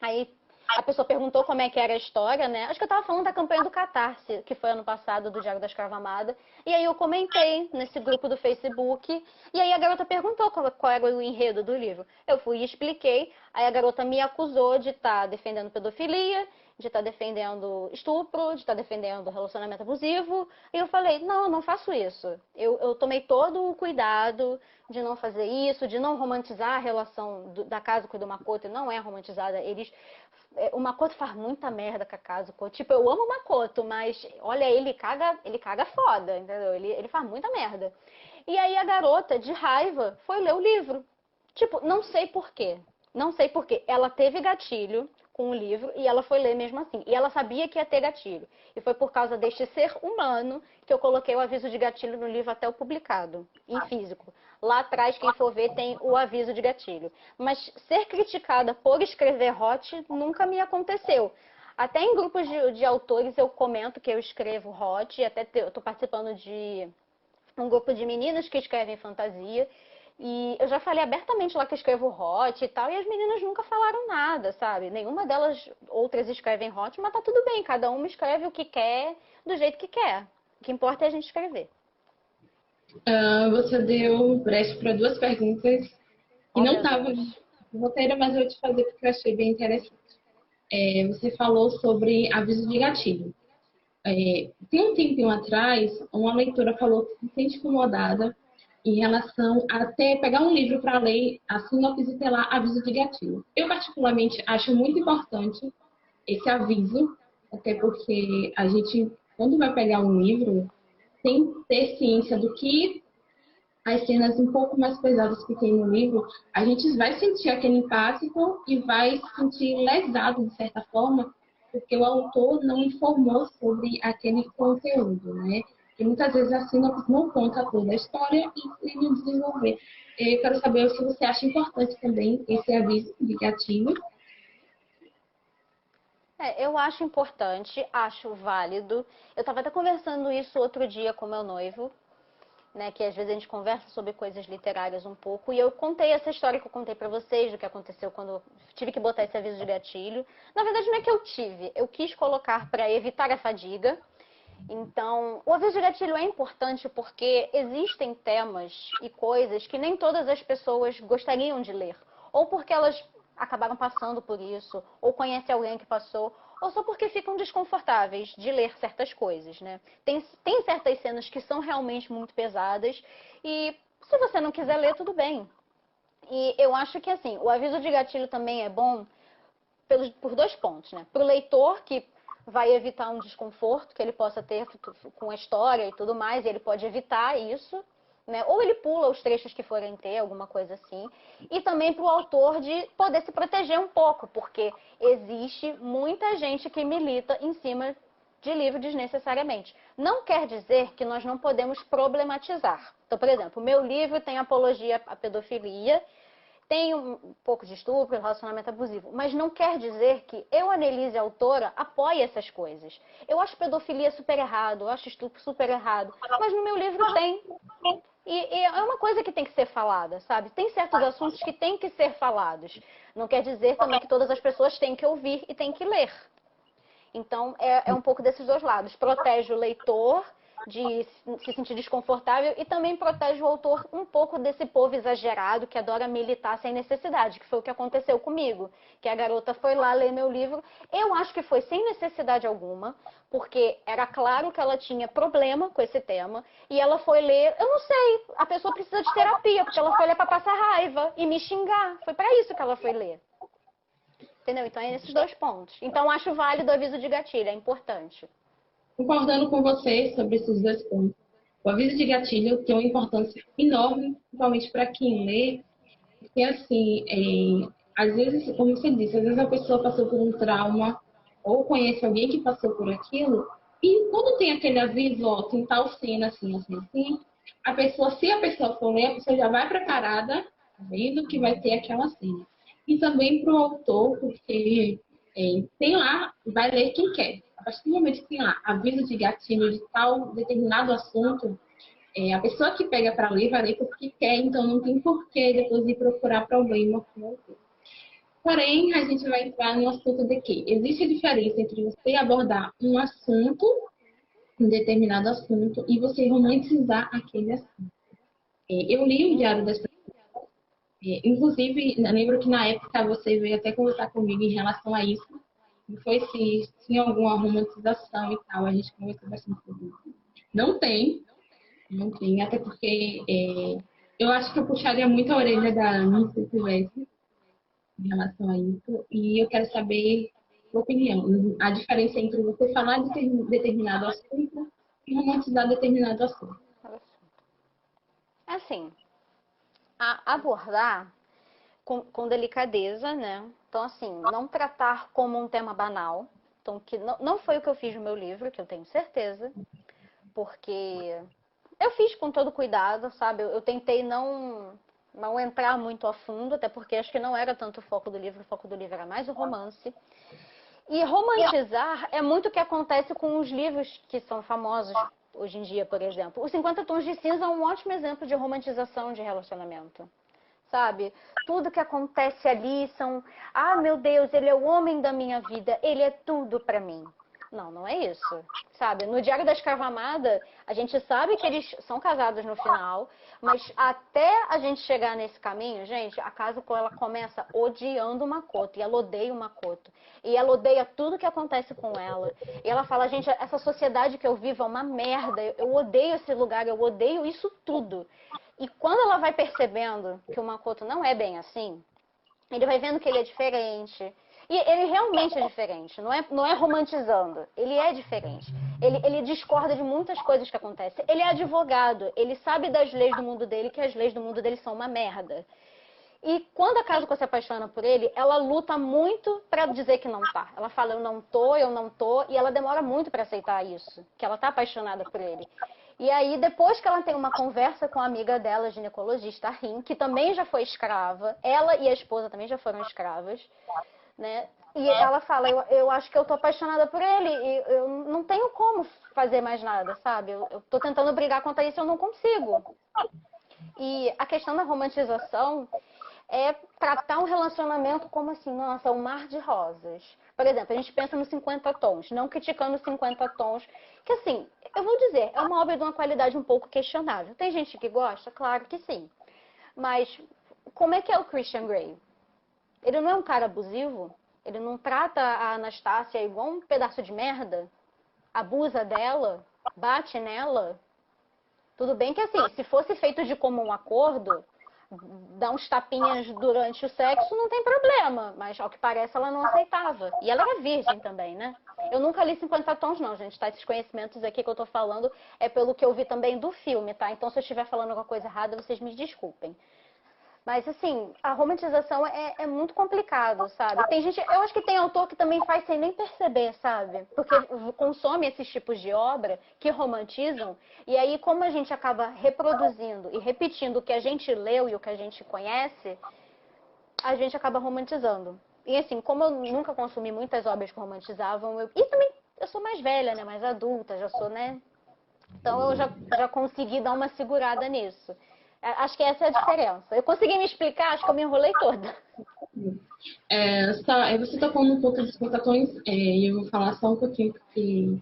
aí a pessoa perguntou como é que era a história, né? Acho que eu tava falando da campanha do Catarse, que foi ano passado, do Diário da Escrava Amada, e aí eu comentei nesse grupo do Facebook, e aí a garota perguntou qual era o enredo do livro. Eu fui e expliquei, aí a garota me acusou de estar defendendo pedofilia, de estar defendendo estupro, de estar defendendo relacionamento abusivo. E eu falei, não, eu não faço isso. Eu tomei todo o cuidado de não fazer isso, de não romantizar a relação da Kazuko e do Makoto. Não é romantizada. O Makoto faz muita merda com a Kazuko. Tipo, eu amo o Makoto, mas olha, ele caga foda, entendeu? Ele faz muita merda. E aí a garota, de raiva, foi ler o livro. Tipo, não sei por quê. Não sei por quê. Ela teve gatilho com o livro e ela foi ler mesmo assim. E ela sabia que ia ter gatilho. E foi por causa deste ser humano que eu coloquei o aviso de gatilho no livro até o publicado, em físico. Lá atrás, quem for ver, tem o aviso de gatilho. Mas ser criticada por escrever hot nunca me aconteceu. Até em grupos de autores eu comento que eu escrevo hot, até eu estou participando de um grupo de meninas que escrevem fantasia. E eu já falei abertamente lá que eu escrevo hot e tal, e as meninas nunca falaram nada, sabe? Nenhuma delas, outras escrevem hot, mas tá tudo bem, cada uma escreve o que quer, do jeito que quer. O que importa é a gente escrever. Você deu brecha para duas perguntas que não estavam no roteiro, mas eu vou te fazer porque eu achei bem interessante. Você falou sobre aviso de gatilho. Tem um tempinho atrás, uma leitora falou que se sente incomodada em relação a pegar um livro para ler, a sinopse e ter lá aviso de gatilho. Eu, particularmente, acho muito importante esse aviso, até porque a gente, quando vai pegar um livro, tem que ter ciência do que as cenas um pouco mais pesadas que tem no livro, a gente vai sentir aquele impacto e vai se sentir lesado, de certa forma, porque o autor não informou sobre aquele conteúdo, né? E muitas vezes a sinopse não conta toda a história e não desenvolver. Eu quero saber se você acha importante também esse aviso de gatilho. Eu acho importante, acho válido. Eu estava até conversando isso outro dia com meu noivo, né, que às vezes a gente conversa sobre coisas literárias um pouco, e eu contei essa história que eu contei pra vocês, do que aconteceu quando eu tive que botar esse aviso de gatilho. Na verdade, não é que eu quis colocar para evitar a fadiga. Então, o aviso de gatilho é importante porque existem temas e coisas que nem todas as pessoas gostariam de ler, ou porque elas acabaram passando por isso, ou conhecem alguém que passou, ou só porque ficam desconfortáveis de ler certas coisas, né? Tem certas cenas que são realmente muito pesadas e se você não quiser ler, tudo bem. E eu acho que, assim, o aviso de gatilho também é bom por dois pontos, né? Para o leitor, que vai evitar um desconforto que ele possa ter com a história e tudo mais, e ele pode evitar isso, né? Ou ele pula os trechos que forem ter, alguma coisa assim. E também para o autor de poder se proteger um pouco, porque existe muita gente que milita em cima de livro desnecessariamente. Não quer dizer que nós não podemos problematizar. Então, por exemplo, o meu livro tem apologia à pedofilia, tem um pouco de estupro, relacionamento abusivo, mas não quer dizer que eu, Annelise, autora, apoie essas coisas. Eu acho pedofilia super errado, eu acho estupro super errado, mas no meu livro tem. E é uma coisa que tem que ser falada, sabe? Tem certos assuntos que têm que ser falados. Não quer dizer também que todas as pessoas têm que ouvir e têm que ler. Então, é um pouco desses dois lados. Protege o leitor de se sentir desconfortável e também protege o autor um pouco desse povo exagerado que adora militar sem necessidade, que foi o que aconteceu comigo, que a garota foi lá ler meu livro. Eu acho que foi sem necessidade alguma, porque era claro que ela tinha problema com esse tema e ela foi ler, eu não sei, a pessoa precisa de terapia, porque ela foi ler para passar raiva e me xingar. Foi para isso que ela foi ler. Entendeu? Então é nesses dois pontos. Então acho válido o aviso de gatilho, é importante. Concordando com você sobre esses dois pontos. O aviso de gatilho tem uma importância enorme, principalmente para quem lê, porque assim, às vezes, como você disse, às vezes a pessoa passou por um trauma ou conhece alguém que passou por aquilo, e quando tem aquele aviso, ó, tem tal cena assim, assim, assim, a pessoa, se a pessoa for ler, a pessoa já vai preparada, vendo que vai ter aquela cena. E também para o autor, porque tem lá, vai ler quem quer. A partir do momento que tem lá aviso de gatilho de tal determinado assunto, a pessoa que pega para ler vai ler porque quer, então não tem porquê depois de procurar problema com o autor. Porém, a gente vai entrar no assunto de que existe a diferença entre você abordar um assunto, um determinado assunto, e você romantizar aquele assunto. Eu li o Diário das Pessoas, inclusive, lembro que na época você veio até conversar comigo em relação a isso, e foi se tinha alguma romantização e tal, a gente conversou bastante sobre isso. Não tem, não tem, até porque eu acho que eu puxaria muito a orelha da Anne se eu tivesse em relação a isso. E eu quero saber a sua opinião. A diferença entre você falar de determinado assunto e romantizar determinado assunto. Assim, abordar com delicadeza, né? Então, assim, não tratar como um tema banal. Então, que não foi o que eu fiz no meu livro, que eu tenho certeza, porque eu fiz com todo cuidado, sabe? Eu tentei não entrar muito a fundo, até porque acho que não era tanto o foco do livro era mais o romance. E romantizar é muito o que acontece com os livros que são famosos hoje em dia, por exemplo. Os 50 Tons de Cinza é um ótimo exemplo de romantização de relacionamento. Sabe? Tudo que acontece ali são... Ah, meu Deus, ele é o homem da minha vida, ele é tudo pra mim. Não, não é isso, sabe? No Diário da Escrava Amada, a gente sabe que eles são casados no final, mas até a gente chegar nesse caminho, gente, a Kazuko, ela começa odiando o Makoto, e ela odeia o Makoto. E ela odeia tudo que acontece com ela. E ela fala, gente, essa sociedade que eu vivo é uma merda, eu odeio esse lugar, eu odeio isso tudo. E quando ela vai percebendo que o Makoto não é bem assim, ele vai vendo que ele é diferente. E ele realmente é diferente, não é romantizando, ele é diferente. Ele discorda de muitas coisas que acontecem. Ele é advogado, ele sabe das leis do mundo dele, que as leis do mundo dele são uma merda. E quando a Kazuko se apaixona por ele, ela luta muito pra dizer que não tá. Ela fala, eu não tô, e ela demora muito pra aceitar isso, que ela tá apaixonada por ele. E aí, depois que ela tem uma conversa com a amiga dela, ginecologista, a Rin, que também já foi escrava, ela e a esposa também já foram escravas, né? E ela fala, eu acho que eu tô apaixonada por ele e eu não tenho como fazer mais nada, sabe? Eu tô tentando brigar contra isso e eu não consigo. E a questão da romantização é tratar um relacionamento como assim, nossa, um mar de rosas. Por exemplo, a gente pensa nos 50 tons, não criticando os 50 tons, que assim, eu vou dizer, é uma obra de uma qualidade um pouco questionável. Tem gente que gosta? Claro que sim. Mas como é que é o Christian Grey? Ele não é um cara abusivo? Ele não trata a Anastácia igual um pedaço de merda? Abusa dela? Bate nela? Tudo bem que assim, se fosse feito de comum acordo, dar uns tapinhas durante o sexo não tem problema, mas ao que parece ela não aceitava. E ela era virgem também, né? Eu nunca li 50 tons não, gente, tá? Esses conhecimentos aqui que eu tô falando é pelo que eu vi também do filme, tá? Então se eu estiver falando alguma coisa errada, vocês me desculpem. Mas, assim, a romantização é muito complicado, sabe? Tem gente, eu acho que tem autor que também faz sem nem perceber, sabe? Porque consome esses tipos de obra que romantizam, e aí como a gente acaba reproduzindo e repetindo o que a gente leu e o que a gente conhece, a gente acaba romantizando. E assim, como eu nunca consumi muitas obras que romantizavam, e também eu sou mais velha, né? Mais adulta, já sou, né? Então eu já consegui dar uma segurada nisso. Acho que essa é a diferença. Eu consegui me explicar, acho que eu me enrolei toda. Você tocou um pouco dos 50 tons, e eu vou falar só um pouquinho, porque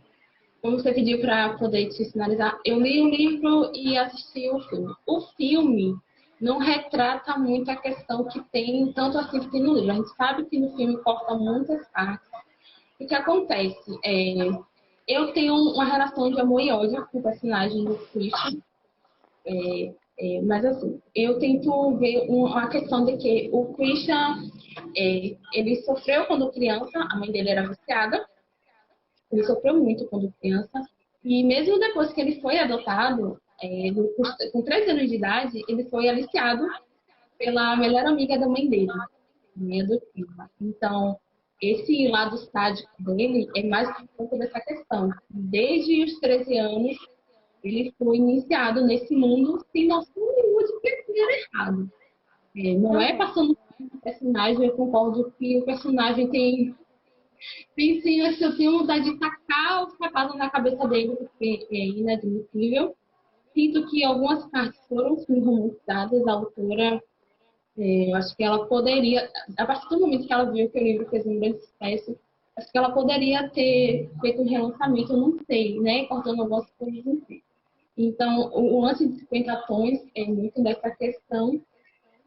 como você pediu para poder te sinalizar, eu li o livro e assisti o filme. O filme não retrata muito a questão que tem, tanto assim que tem no livro. A gente sabe que no filme corta muitas partes. O que acontece? Eu tenho uma relação de amor e ódio com o personagem do Christian. Mas assim, eu tento ver uma questão de que o Christian, ele sofreu quando criança, a mãe dele era viciada, ele sofreu muito quando criança, e mesmo depois que ele foi adotado, com 13 anos de idade, ele foi aliciado pela melhor amiga da mãe dele, mãe adotiva. Então, esse lado sádico dele é mais por conta dessa questão. Desde os 13 anos, ele foi iniciado nesse mundo sem noção nenhuma de que aquilo era errado. Não é passando o personagem, eu concordo que o personagem sim, eu tenho vontade de tacar o sapato na cabeça dele, porque é inadmissível. Sinto que algumas partes foram sim romantizadas, a autora, eu acho que ela poderia, a partir do momento que ela viu que o livro fez um grande sucesso, acho que ela poderia ter feito um relançamento, eu não sei, né, cortando algumas coisas, não sei. Então, o lance de 50 tons é muito dessa questão.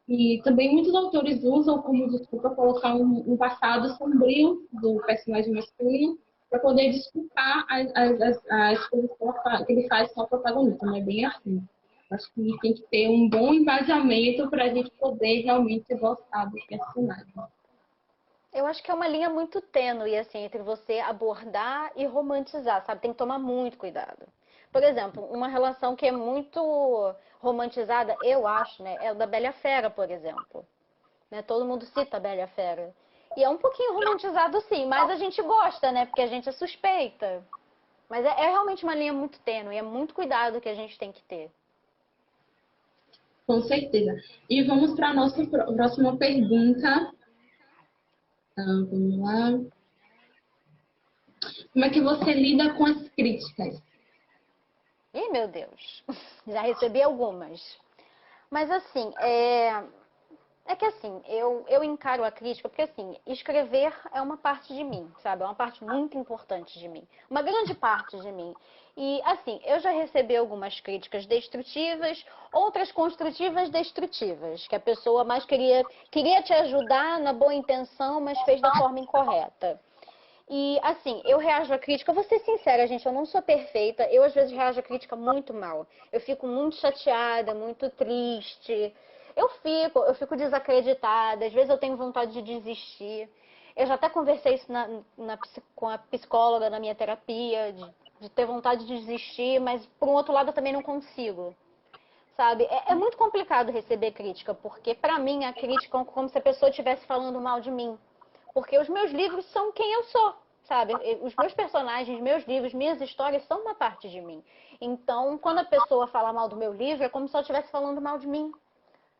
E também muitos autores usam como desculpa colocar um passado sombrio do personagem masculino para poder desculpar as coisas que ele faz com a protagonista. Não é bem assim. Acho que tem que ter um bom embasamento para a gente poder realmente gostar do personagem. Eu acho que é uma linha muito tênue, assim, entre você abordar e romantizar, sabe? Tem que tomar muito cuidado. Por exemplo, uma relação que é muito romantizada, eu acho, né? É o da Bela e a Fera, por exemplo. Né? Todo mundo cita a Bela e a Fera. E é um pouquinho romantizado, sim, mas a gente gosta, né? Porque a gente é suspeita. Mas é realmente uma linha muito tênue, é muito cuidado que a gente tem que ter. Com certeza. E vamos para a nossa próxima pergunta. Vamos lá. Como é que você lida com as críticas? Ih, meu Deus, já recebi algumas. Mas assim, é que assim, eu encaro a crítica, porque assim, escrever é uma parte de mim, sabe? É uma parte muito importante de mim. Uma grande parte de mim. E assim, eu já recebi algumas críticas destrutivas, outras construtivas destrutivas, que a pessoa mais queria te ajudar na boa intenção, mas fez da forma incorreta. E assim, eu reajo à crítica, eu vou ser sincera, gente, eu não sou perfeita, eu às vezes reajo à crítica muito mal. Eu fico muito chateada, muito triste. Eu fico desacreditada, às vezes eu tenho vontade de desistir. Eu já até conversei isso com a psicóloga na minha terapia, de ter vontade de desistir, mas por um outro lado eu também não consigo. Sabe? É muito complicado receber crítica, porque pra mim a crítica é como se a pessoa estivesse falando mal de mim. Porque os meus livros são quem eu sou, sabe? Os meus personagens, meus livros, minhas histórias são uma parte de mim. Então, quando a pessoa fala mal do meu livro, é como se ela estivesse falando mal de mim,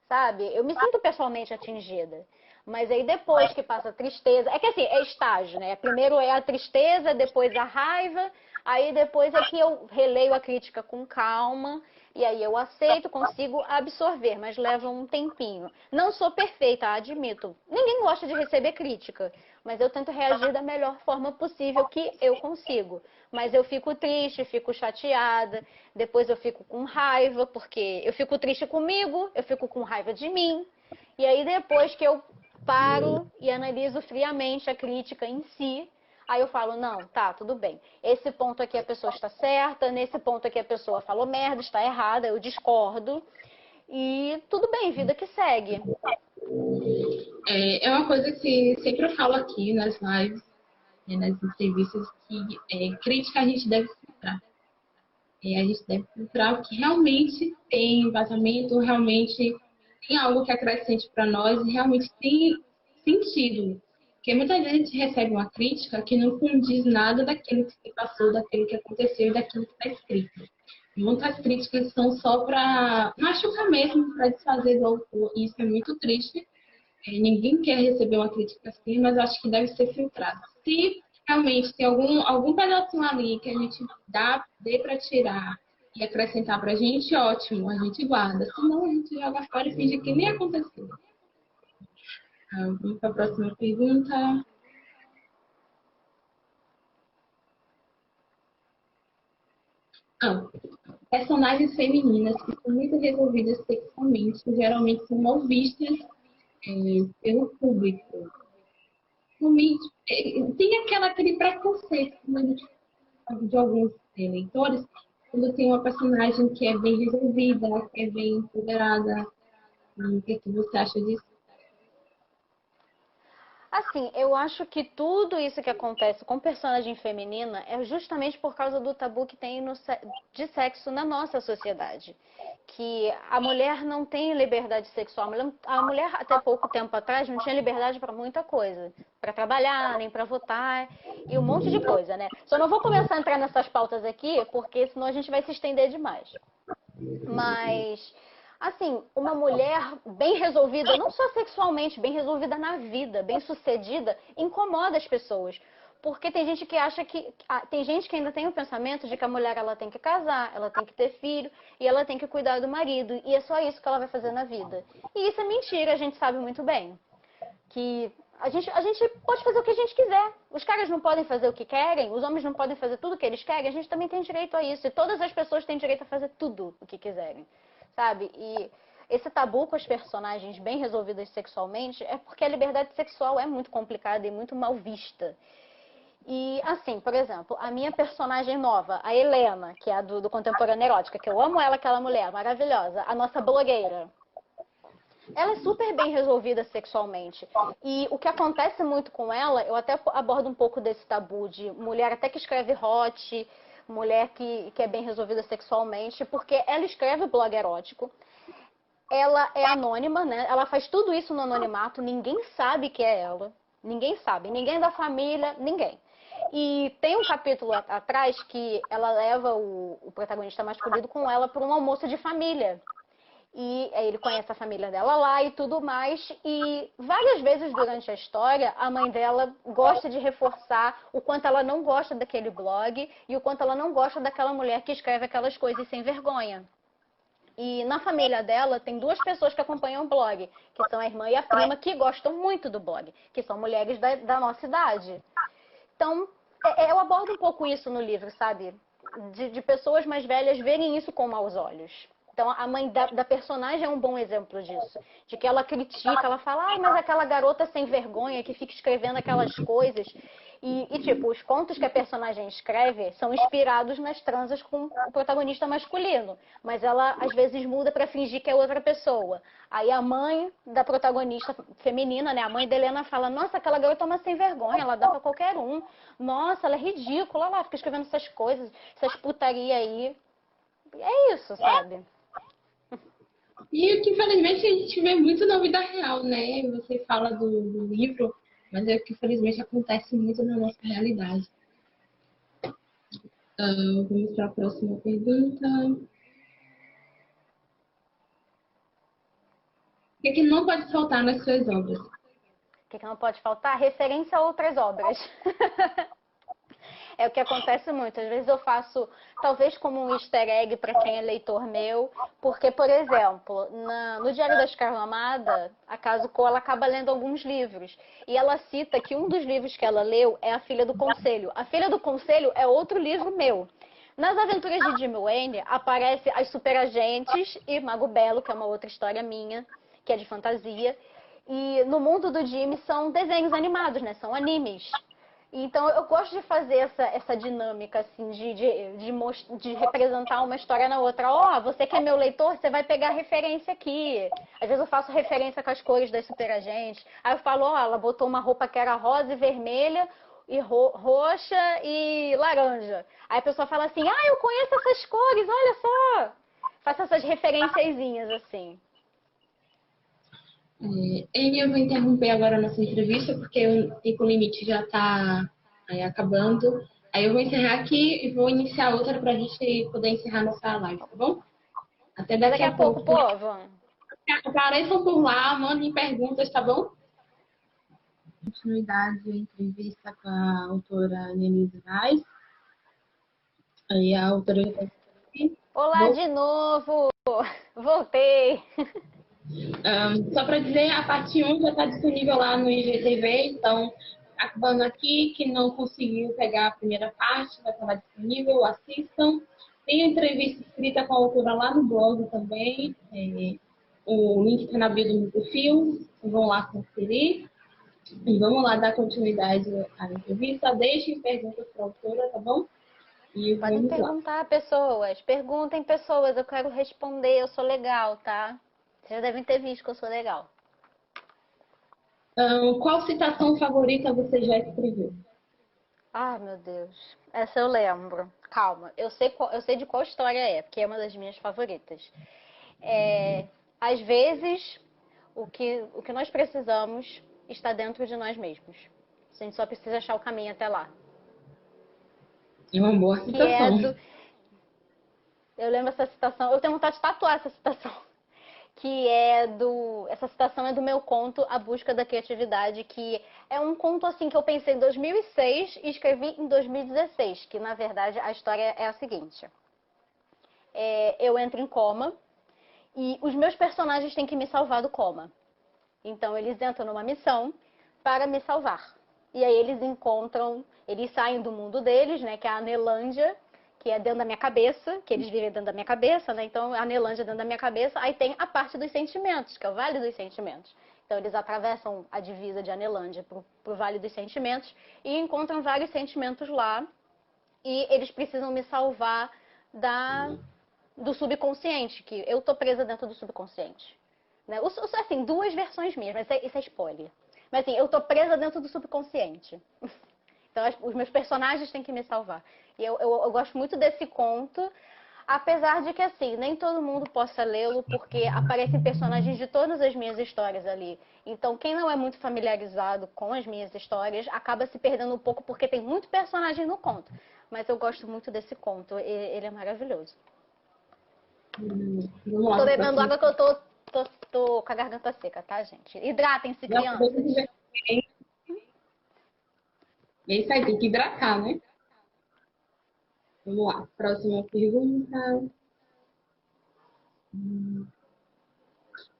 sabe? Eu me sinto pessoalmente atingida. Mas aí depois que passa a tristeza, é que assim, é estágio, né? Primeiro é a tristeza, depois a raiva, aí depois é que eu releio a crítica com calma, e aí eu aceito, consigo absorver, mas leva um tempinho. Não sou perfeita, admito. Ninguém gosta de receber crítica, mas eu tento reagir da melhor forma possível que eu consigo. Mas eu fico triste, fico chateada, depois eu fico com raiva, porque eu fico triste comigo, eu fico com raiva de mim. E aí depois que eu paro e analiso friamente a crítica em si, aí eu falo, não, tá, tudo bem. Esse ponto aqui a pessoa está certa, nesse ponto aqui a pessoa falou merda, está errada, eu discordo. E tudo bem, vida que segue. É uma coisa que sempre eu falo aqui nas lives, nas entrevistas, que crítica a gente deve filtrar. A gente deve filtrar o que realmente tem embasamento, realmente tem algo que acrescente para nós e realmente tem sentido. Porque muitas vezes a gente recebe uma crítica que não condiz nada daquilo que se passou, daquilo que aconteceu e daquilo que está escrito. Muitas críticas são só para machucar mesmo, para desfazer do autor, e isso é muito triste. Ninguém quer receber uma crítica assim, mas acho que deve ser filtrado. Se realmente tem algum pedacinho ali que a gente dê para tirar e acrescentar para a gente, ótimo, a gente guarda. Senão a gente joga fora e finge que nem aconteceu. Vamos para a próxima pergunta. Ah, personagens femininas que são muito resolvidas sexualmente, geralmente são mal vistas pelo público. Realmente, tem aquele preconceito né, de alguns leitores quando tem uma personagem que é bem resolvida, que é bem empoderada. O que, que você acha disso? Assim, eu acho que tudo isso que acontece com personagem feminina é justamente por causa do tabu que tem de sexo na nossa sociedade. Que a mulher não tem liberdade sexual. A mulher, até pouco tempo atrás, não tinha liberdade para muita coisa. Para trabalhar, nem para votar e um monte de coisa, né? Só não vou começar a entrar nessas pautas aqui, porque senão a gente vai se estender demais. Mas, assim, uma mulher bem resolvida, não só sexualmente, bem resolvida na vida, bem sucedida, incomoda as pessoas. Porque tem gente que acha que. Tem gente que ainda tem o pensamento de que a mulher ela tem que casar, ela tem que ter filho e ela tem que cuidar do marido. E é só isso que ela vai fazer na vida. E isso é mentira, a gente sabe muito bem. Que a gente pode fazer o que a gente quiser. Os caras não podem fazer o que querem, os homens não podem fazer tudo o que eles querem, a gente também tem direito a isso. E todas as pessoas têm direito a fazer tudo o que quiserem, sabe? E esse tabu com as personagens bem resolvidas sexualmente é porque a liberdade sexual é muito complicada e muito mal vista. E assim, por exemplo, a minha personagem nova, a Helena, que é a do Contemporânea Erótica, que eu amo ela, aquela mulher maravilhosa, a nossa blogueira. Ela é super bem resolvida sexualmente. E o que acontece muito com ela, eu até abordo um pouco desse tabu de mulher até que escreve hot, mulher que é bem resolvida sexualmente, porque ela escreve blog erótico, ela é anônima, né? Ela faz tudo isso no anonimato, ninguém sabe que é ela. Ninguém sabe, ninguém da família, ninguém. E tem um capítulo atrás que ela leva o protagonista masculino com ela para um almoço de família. E aí ele conhece a família dela lá e tudo mais. E várias vezes durante a história, a mãe dela gosta de reforçar o quanto ela não gosta daquele blog e o quanto ela não gosta daquela mulher que escreve aquelas coisas sem vergonha. E na família dela tem duas pessoas que acompanham o blog, que são a irmã e a prima, que gostam muito do blog, que são mulheres da nossa idade. Então, eu abordo um pouco isso no livro, sabe? De pessoas mais velhas verem isso com maus olhos. Então, a mãe da personagem é um bom exemplo disso. De que ela critica, ela fala, ai, mas aquela garota sem vergonha que fica escrevendo aquelas coisas. Tipo, os contos que a personagem escreve são inspirados nas transas com o protagonista masculino. Mas ela, às vezes, muda para fingir que é outra pessoa. Aí a mãe da protagonista feminina, né, a mãe da Helena fala, nossa, aquela garota é uma sem vergonha, ela dá para qualquer um. Nossa, ela é ridícula, olha lá, fica escrevendo essas coisas, essas putaria aí. É isso, sabe? E o que infelizmente a gente vê muito na vida real, né? Você fala do livro, mas é o que infelizmente acontece muito na nossa realidade. Vamos para a próxima pergunta. O que, é que não pode faltar nas suas obras? O que não pode faltar? Referência a outras obras. É o que acontece muito. Às vezes eu faço, talvez como um easter egg para quem é leitor meu, porque, por exemplo, no Diário da Escrava Amada, a Kazuko, ela acaba lendo alguns livros. E ela cita que um dos livros que ela leu é A Filha do Conselho. A Filha do Conselho é outro livro meu. Nas Aventuras de Jimmy Wayne, aparece As Superagentes e Mago Belo, que é uma outra história minha, que é de fantasia. E no mundo do Jimmy são desenhos animados, né? São animes. Então, eu gosto de fazer essa dinâmica, assim, de representar uma história na outra. Ó, você que é meu leitor, você vai pegar referência aqui. Às vezes eu faço referência com as cores das superagentes. Aí eu falo, ó, ela botou uma roupa que era rosa e vermelha, e roxa e laranja. Aí a pessoa fala assim, ah, eu conheço essas cores, olha só. Faço essas referenciazinhas, assim. Eu vou interromper agora a nossa entrevista, porque o tempo limite já está acabando. Aí eu vou encerrar aqui e vou iniciar outra para a gente poder encerrar nossa live, tá bom? Até daqui a pouco. Povo. Apareçam por lá, mandem perguntas, tá bom? Continuidade a entrevista com a autora Annelise Vaz. Aí a autora... Olá de novo! Voltei! Só para dizer, a parte 1 já está disponível lá no IGTV, então, acabando aqui, que não conseguiu pegar a primeira parte, vai estar disponível, assistam. Tem a entrevista escrita com a autora lá no blog também. O link está na bio do meu perfil. Vão lá conferir. E vamos lá dar continuidade à entrevista. Deixem perguntas para a autora, tá bom? E Podem vamos lá. perguntar, pessoas. Perguntem, pessoas. Eu quero responder. Eu sou legal, tá? Vocês já devem ter visto que eu sou legal. Qual citação favorita você já escreveu? Ah, meu Deus. Essa eu lembro. Calma, eu sei de qual história é, porque é uma das minhas favoritas. Às vezes, o que nós precisamos está dentro de nós mesmos. A gente só precisa achar o caminho até lá. É uma boa Que é citação. do... Eu lembro essa citação, eu tenho vontade de tatuar essa citação. Essa citação é do meu conto A Busca da Criatividade, que é um conto assim que eu pensei em 2006 e escrevi em 2016, que na verdade a história é a seguinte. Eu entro em coma e os meus personagens têm que me salvar do coma. Então eles entram numa missão para me salvar. E aí eles saem do mundo deles, né, que é a Anelândia, que é dentro da minha cabeça, que eles vivem dentro da minha cabeça, né? Então a Anelândia dentro da minha cabeça, aí tem a parte dos sentimentos, que é o Vale dos Sentimentos. Então eles atravessam a divisa de Anelândia pro Vale dos Sentimentos e encontram vários sentimentos lá. E eles precisam me salvar do subconsciente, que eu tô presa dentro do subconsciente. Né? Assim, duas versões minhas, mas isso é spoiler. Mas assim, eu tô presa dentro do subconsciente. Então os meus personagens têm que me salvar. E eu gosto muito desse conto, apesar de que assim, nem todo mundo possa lê-lo, porque aparecem personagens de todas as minhas histórias ali. Então quem não é muito familiarizado com as minhas histórias, acaba se perdendo um pouco, porque tem muito personagem no conto. Mas eu gosto muito desse conto, ele é maravilhoso. Vamos Eu lá tô para o bebendo próximo. água que eu tô com a garganta seca, tá, gente? Hidratem-se, Não, crianças. é isso aí, tem que hidratar, né? Vamos lá. Próxima pergunta.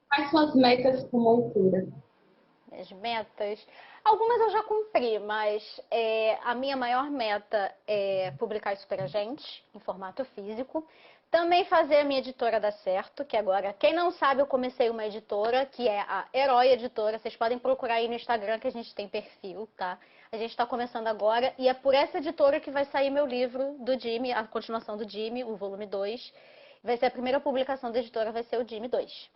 Quais são as metas como autora? Minhas metas. Algumas eu já cumpri, mas a minha maior meta é publicar isso pra gente, em formato físico. Também fazer a minha editora dar certo, que agora, quem não sabe, eu comecei uma editora, que é a Herói Editora. Vocês podem procurar aí no Instagram, que a gente tem perfil, tá? A gente está começando agora, e é por essa editora que vai sair meu livro do Jimmy, a continuação do Jimmy, o volume 2. Vai ser a primeira publicação da editora, vai ser o Jimmy 2.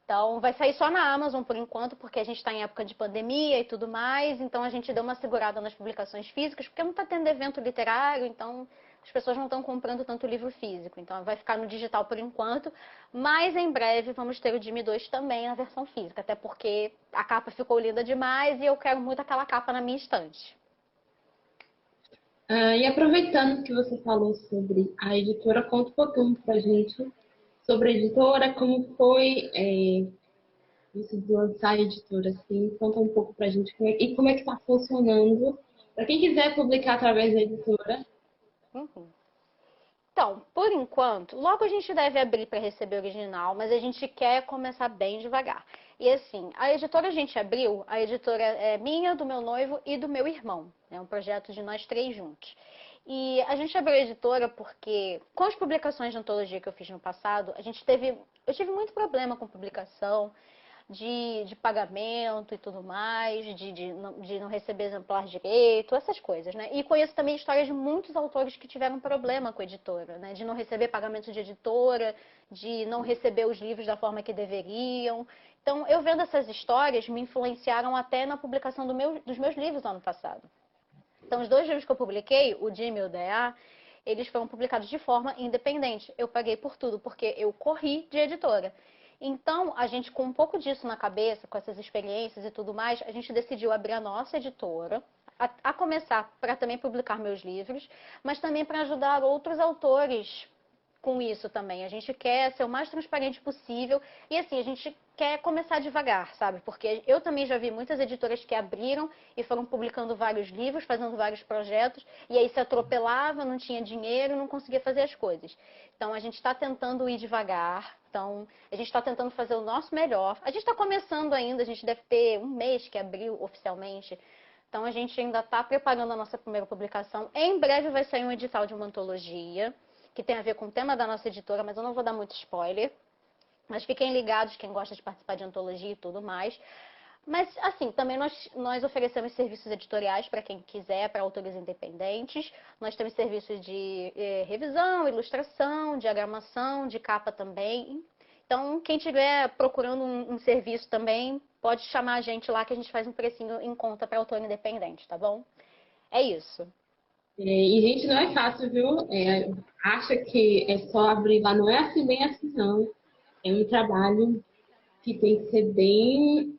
Então, vai sair só na Amazon por enquanto, porque a gente está em época de pandemia e tudo mais. Então, a gente deu uma segurada nas publicações físicas, porque não está tendo evento literário, então as pessoas não estão comprando tanto livro físico. Então, vai ficar no digital por enquanto. Mas, em breve, vamos ter o Jimmy 2 também na versão física. Até porque a capa ficou linda demais e eu quero muito aquela capa na minha estante. E aproveitando que você falou sobre a editora, conta um pouquinho pra gente sobre a editora, como foi isso de lançar a editora, assim, conta um pouco pra gente como é que está funcionando. Para quem quiser publicar através da editora. Uhum. Então, por enquanto, logo a gente deve abrir para receber original, mas a gente quer começar bem devagar. E assim, a editora a gente abriu, a editora é minha, do meu noivo e do meu irmão. É um projeto de nós três juntos. E a gente abriu a editora porque, com as publicações de antologia que eu fiz no passado, eu tive muito problema com publicação, de pagamento e tudo mais, de não receber exemplar direito, essas coisas, né? E conheço também histórias de muitos autores que tiveram problema com a editora, né? De não receber pagamento de editora, de não receber os livros da forma que deveriam. Então, eu vendo essas histórias, me influenciaram até na publicação dos meus livros no ano passado. Então, os dois livros que eu publiquei, o Jimmy e o D.A., eles foram publicados de forma independente. Eu paguei por tudo, porque eu corri de editora. Então, a gente, com um pouco disso na cabeça, com essas experiências e tudo mais, a gente decidiu abrir a nossa editora, a começar para também publicar meus livros, mas também para ajudar outros autores com isso também. A gente quer ser o mais transparente possível e assim, a gente quer começar devagar, sabe? Porque eu também já vi muitas editoras que abriram e foram publicando vários livros, fazendo vários projetos e aí se atropelava, não tinha dinheiro, não conseguia fazer as coisas. Então a gente está tentando ir devagar, então a gente está tentando fazer o nosso melhor. A gente está começando ainda, a gente deve ter um mês que abriu oficialmente. Então a gente ainda está preparando a nossa primeira publicação. Em breve vai sair um edital de uma antologia que tem a ver com o tema da nossa editora, mas eu não vou dar muito spoiler. Mas fiquem ligados, quem gosta de participar de antologia e tudo mais. Mas, assim, também nós oferecemos serviços editoriais para quem quiser, para autores independentes. Nós temos serviços de revisão, ilustração, diagramação, de capa também. Então, quem estiver procurando um serviço também, pode chamar a gente lá que a gente faz um precinho em conta para autor independente, tá bom? É isso. E, gente, não é fácil, viu? Acha que é só abrir lá, não é assim, bem assim, não. É um trabalho que tem que ser bem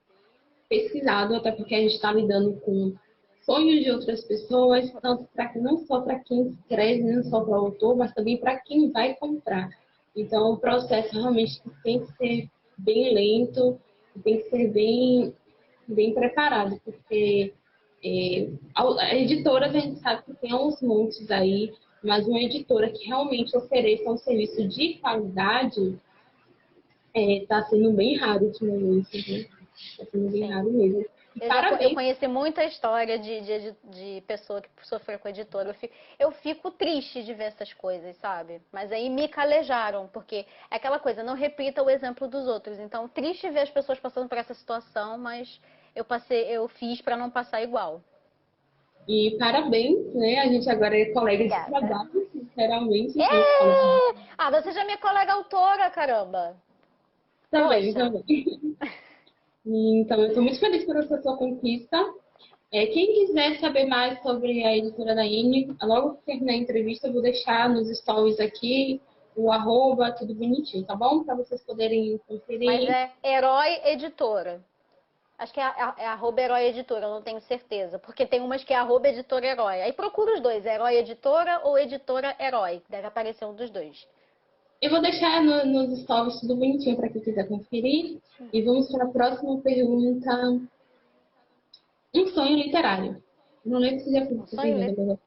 pesquisado, até porque a gente está lidando com sonhos de outras pessoas, tanto não só para quem escreve, não só para o autor, mas também para quem vai comprar. Então, o processo realmente tem que ser bem lento, tem que ser bem preparado, porque editoras a gente sabe que tem uns montes aí, mas uma editora que realmente ofereça um serviço de qualidade está sendo bem raro ultimamente, viu? Está sendo bem raro mesmo. Eu conheci muita história de pessoa que sofreu com editora. Eu fico triste de ver essas coisas, sabe? Mas aí me calejaram, porque é aquela coisa, não repita o exemplo dos outros. Então, triste ver as pessoas passando por essa situação, mas eu fiz para não passar igual. E parabéns, né? A gente agora é colega de trabalho, sinceramente. Ah, você já é minha colega autora, caramba! Também. Então, eu estou muito feliz por essa sua conquista. Quem quiser saber mais sobre a editora da Ine, logo que terminar a entrevista, eu vou deixar nos stories aqui o arroba, tudo bonitinho, tá bom? Para vocês poderem conferir. Mas é Herói Editora. Acho que é arroba Herói Editora, eu não tenho certeza. Porque tem umas que é arroba Editora Herói. Aí procura os dois, Herói Editora ou Editora Herói. Deve aparecer um dos dois. Eu vou deixar nos stories tudo bonitinho para quem quiser conferir. E vamos para a próxima pergunta. Um sonho literário. Não lembro se já foi Um sonho literário.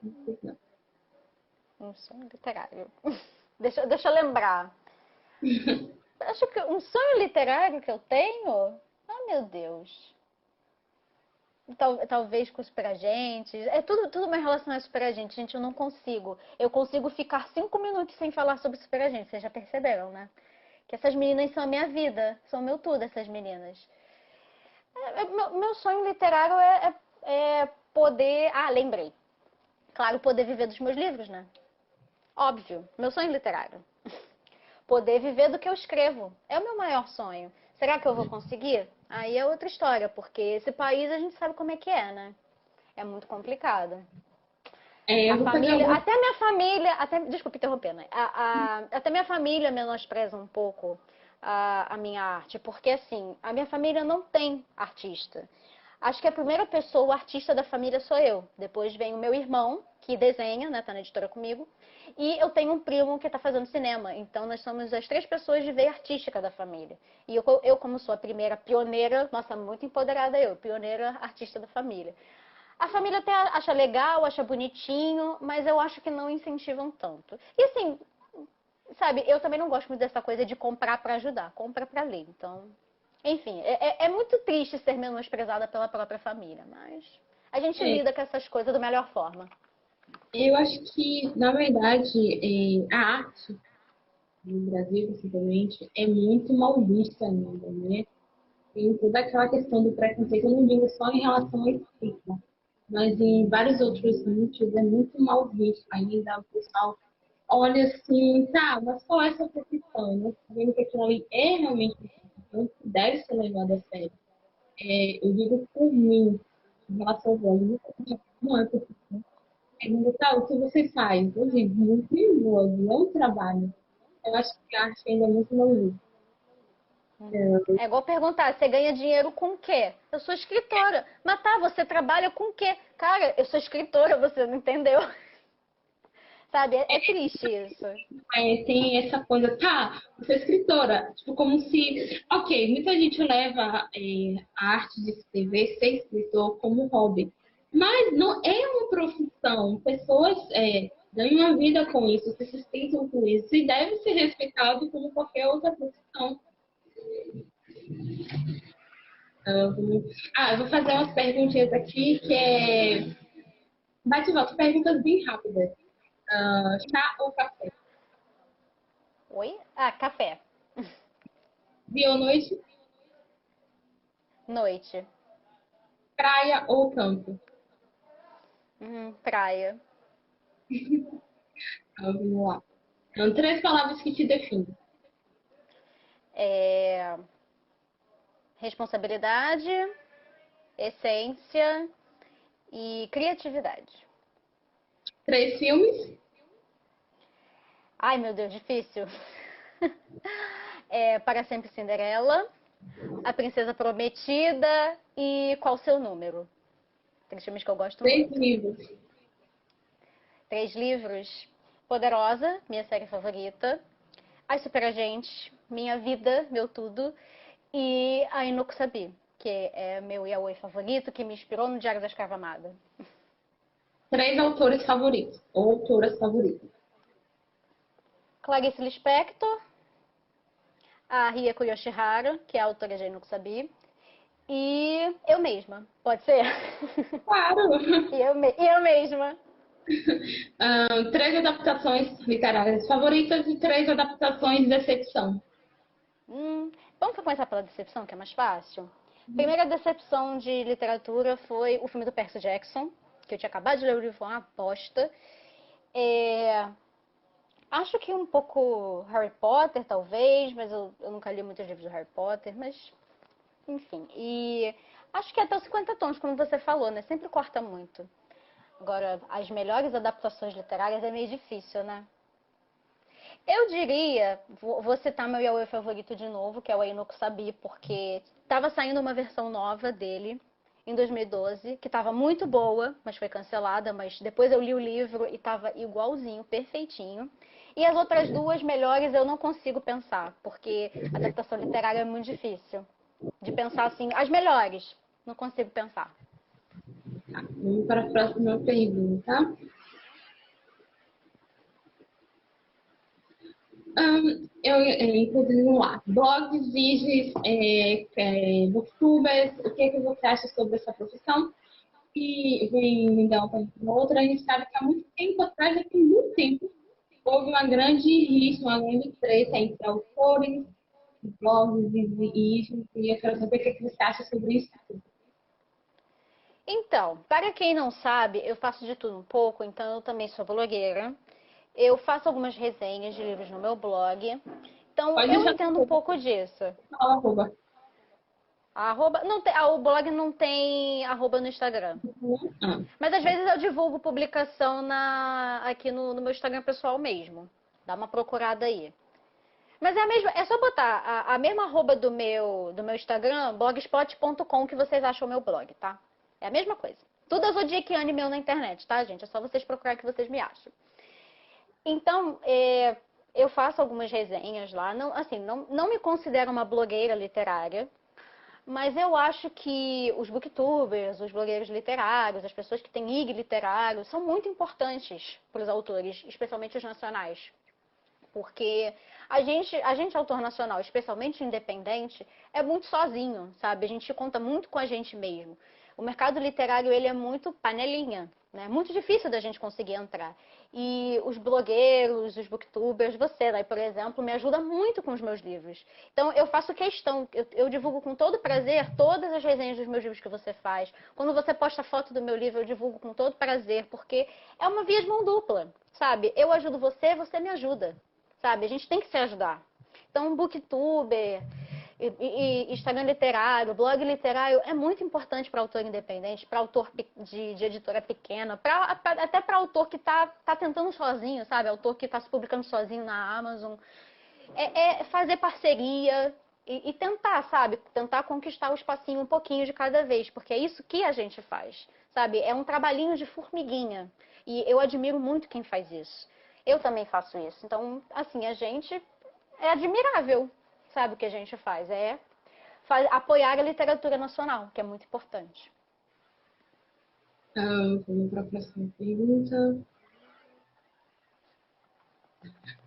Um sonho literário. Deixa eu lembrar. Acho que um sonho literário que eu tenho? Ah, meu Deus. Talvez com superagentes. É tudo mais relacionado a superagentes. Gente, eu não consigo. Eu consigo ficar 5 minutos sem falar sobre superagentes. Vocês já perceberam, né? Que essas meninas são a minha vida. São meu tudo, essas meninas. Meu sonho literário é poder... Ah, lembrei. Claro, poder viver dos meus livros, né? Óbvio. Meu sonho literário. Poder viver do que eu escrevo. É o meu maior sonho. Será que eu vou conseguir? Aí é outra história, porque esse país a gente sabe como é que é, né? É muito complicado. Até minha família, desculpa interromper, né? Até minha família menospreza um pouco a minha arte, porque assim, a minha família não tem artista. Acho que a primeira pessoa, o artista da família sou eu. Depois vem o meu irmão, que desenha, né? Tá na editora comigo. E eu tenho um primo que está fazendo cinema. Então, nós somos as 3 pessoas de veia artística da família. E eu, como sou a primeira pioneira, nossa, muito empoderada eu, pioneira artista da família. A família até acha legal, acha bonitinho, mas eu acho que não incentivam tanto. E assim, sabe, eu também não gosto muito dessa coisa de comprar para ajudar, compra para ler. Então, enfim, é muito triste ser menosprezada pela própria família, mas a gente lida com essas coisas da melhor forma. Eu acho que, na verdade, a arte no Brasil, principalmente, é muito mal vista ainda, né? Tem toda aquela questão do preconceito, eu não digo só em relação à escrita, mas em vários outros nichos é muito mal visto ainda. O pessoal olha assim, tá, mas qual é a sua profissão? Né? Sabendo que aquilo ali é realmente uma profissão que deve ser levada a sério. Eu digo por mim, em relação ao blog, não é profissão. Pergunta, tá, o que você faz? Eu digo, muito em blog, não trabalho. Eu acho que a arte ainda é muito mal vista. É igual perguntar, você ganha dinheiro com o quê? Eu sou escritora. Mas tá, você trabalha com o quê? Cara, eu sou escritora, você não entendeu? Sabe, é triste isso. Tem essa coisa, tá, você é escritora. Tipo, como se... Ok, muita gente leva a arte de escrever, ser escritor, como hobby. Mas não é uma profissão. Pessoas ganham a vida com isso, se sustentam com isso. E deve ser respeitado como qualquer outra profissão. Eu vou fazer umas perguntinhas aqui que bate e volta, perguntas bem rápidas. Chá ou café? Oi? Ah, café. Dia ou noite? Noite. Praia ou campo? Praia. Vamos lá. Então, 3 palavras que te definem. É, responsabilidade, essência e criatividade. 3 filmes. Ai, meu Deus, difícil. Para Sempre Cinderela, A Princesa Prometida e Qual o Seu Número? Três filmes que eu gosto muito. Livros. 3 livros. Poderosa, minha série favorita. As Superagentes, Minha Vida, Meu Tudo. E a Inoku Sabi, que é meu yaoi favorito, que me inspirou no Diário da Escrava Amada. 3 autores favoritos. Ou autoras favoritas. Clarice Lispector, a Rieko Yoshihara, que é a autora de Inoku Sabi. E eu mesma, pode ser? Claro! E eu mesma. 3 adaptações literárias favoritas e 3 adaptações de decepção. Vamos começar pela decepção, que é mais fácil? Primeira decepção de literatura foi o filme do Percy Jackson, que eu tinha acabado de ler o livro, uma aposta. Acho que um pouco Harry Potter, talvez, mas eu nunca li muitos livros do Harry Potter, mas enfim. E acho que até os 50 tons, como você falou, né? Sempre corta muito. Agora, as melhores adaptações literárias é meio difícil, né? Eu diria, vou citar meu yaoi favorito de novo, que é o Inoku Sabi, porque estava saindo uma versão nova dele em 2012, que estava muito boa, mas foi cancelada, mas depois eu li o livro e estava igualzinho, perfeitinho. E as outras 2 melhores eu não consigo pensar, porque a adaptação literária é muito difícil. De pensar assim, as melhores, não consigo pensar. Tá, vamos para a próxima pergunta. Inclusive, vamos lá. Blogs, vídeos, booktubers, o que é que você acha sobre essa profissão? E vem então uma outra, a gente sabe que há muito tempo atrás, aqui muito tempo, houve uma grande rixa, uma grande treta entre autores, blogs e vídeos, e eu quero saber o que é que você acha sobre isso. Então, para quem não sabe, eu faço de tudo um pouco, então eu também sou blogueira. Eu faço algumas resenhas de livros no meu blog. Então, Pode eu deixar entendo um pouco disso. falar, arroba. Não tem, o blog não tem arroba no Instagram. Ah, Mas às vezes eu divulgo publicação aqui no meu Instagram pessoal mesmo. Dá uma procurada aí. Mas é a mesma, é só botar a mesma arroba do meu Instagram, blogspot.com, que vocês acham o meu blog, tá? É a mesma coisa. Tudo é Zodiakiane meu na internet, tá, gente? É só vocês procurar que vocês me acham. Então, eu faço algumas resenhas lá. Não, assim, não me considero uma blogueira literária, mas eu acho que os booktubers, os blogueiros literários, as pessoas que têm IG literário, são muito importantes para os autores, especialmente os nacionais. Porque a gente autor nacional, especialmente independente, é muito sozinho, sabe? A gente conta muito com a gente mesmo. O mercado literário, ele é muito panelinha, né? É muito difícil da gente conseguir entrar. E os blogueiros, os booktubers, você, né, por exemplo, me ajuda muito com os meus livros. Então, eu faço questão, eu divulgo com todo prazer todas as resenhas dos meus livros que você faz. Quando você posta foto do meu livro, eu divulgo com todo prazer, porque é uma via de mão dupla, sabe? Eu ajudo você, você me ajuda. Sabe? A gente tem que se ajudar. Então, booktuber, Instagram literário, blog literário é muito importante para autor independente, para autor de editora pequena, até para autor que está tentando sozinho, sabe? Autor que está se publicando sozinho na Amazon. É fazer parceria e tentar, sabe? Tentar conquistar o espacinho um pouquinho de cada vez, porque é isso que a gente faz, sabe? É um trabalhinho de formiguinha. E eu admiro muito quem faz isso. Eu também faço isso. Então, assim, a gente é admirável, sabe o que a gente faz? Apoiar a literatura nacional, que é muito importante. Vamos para a próxima pergunta.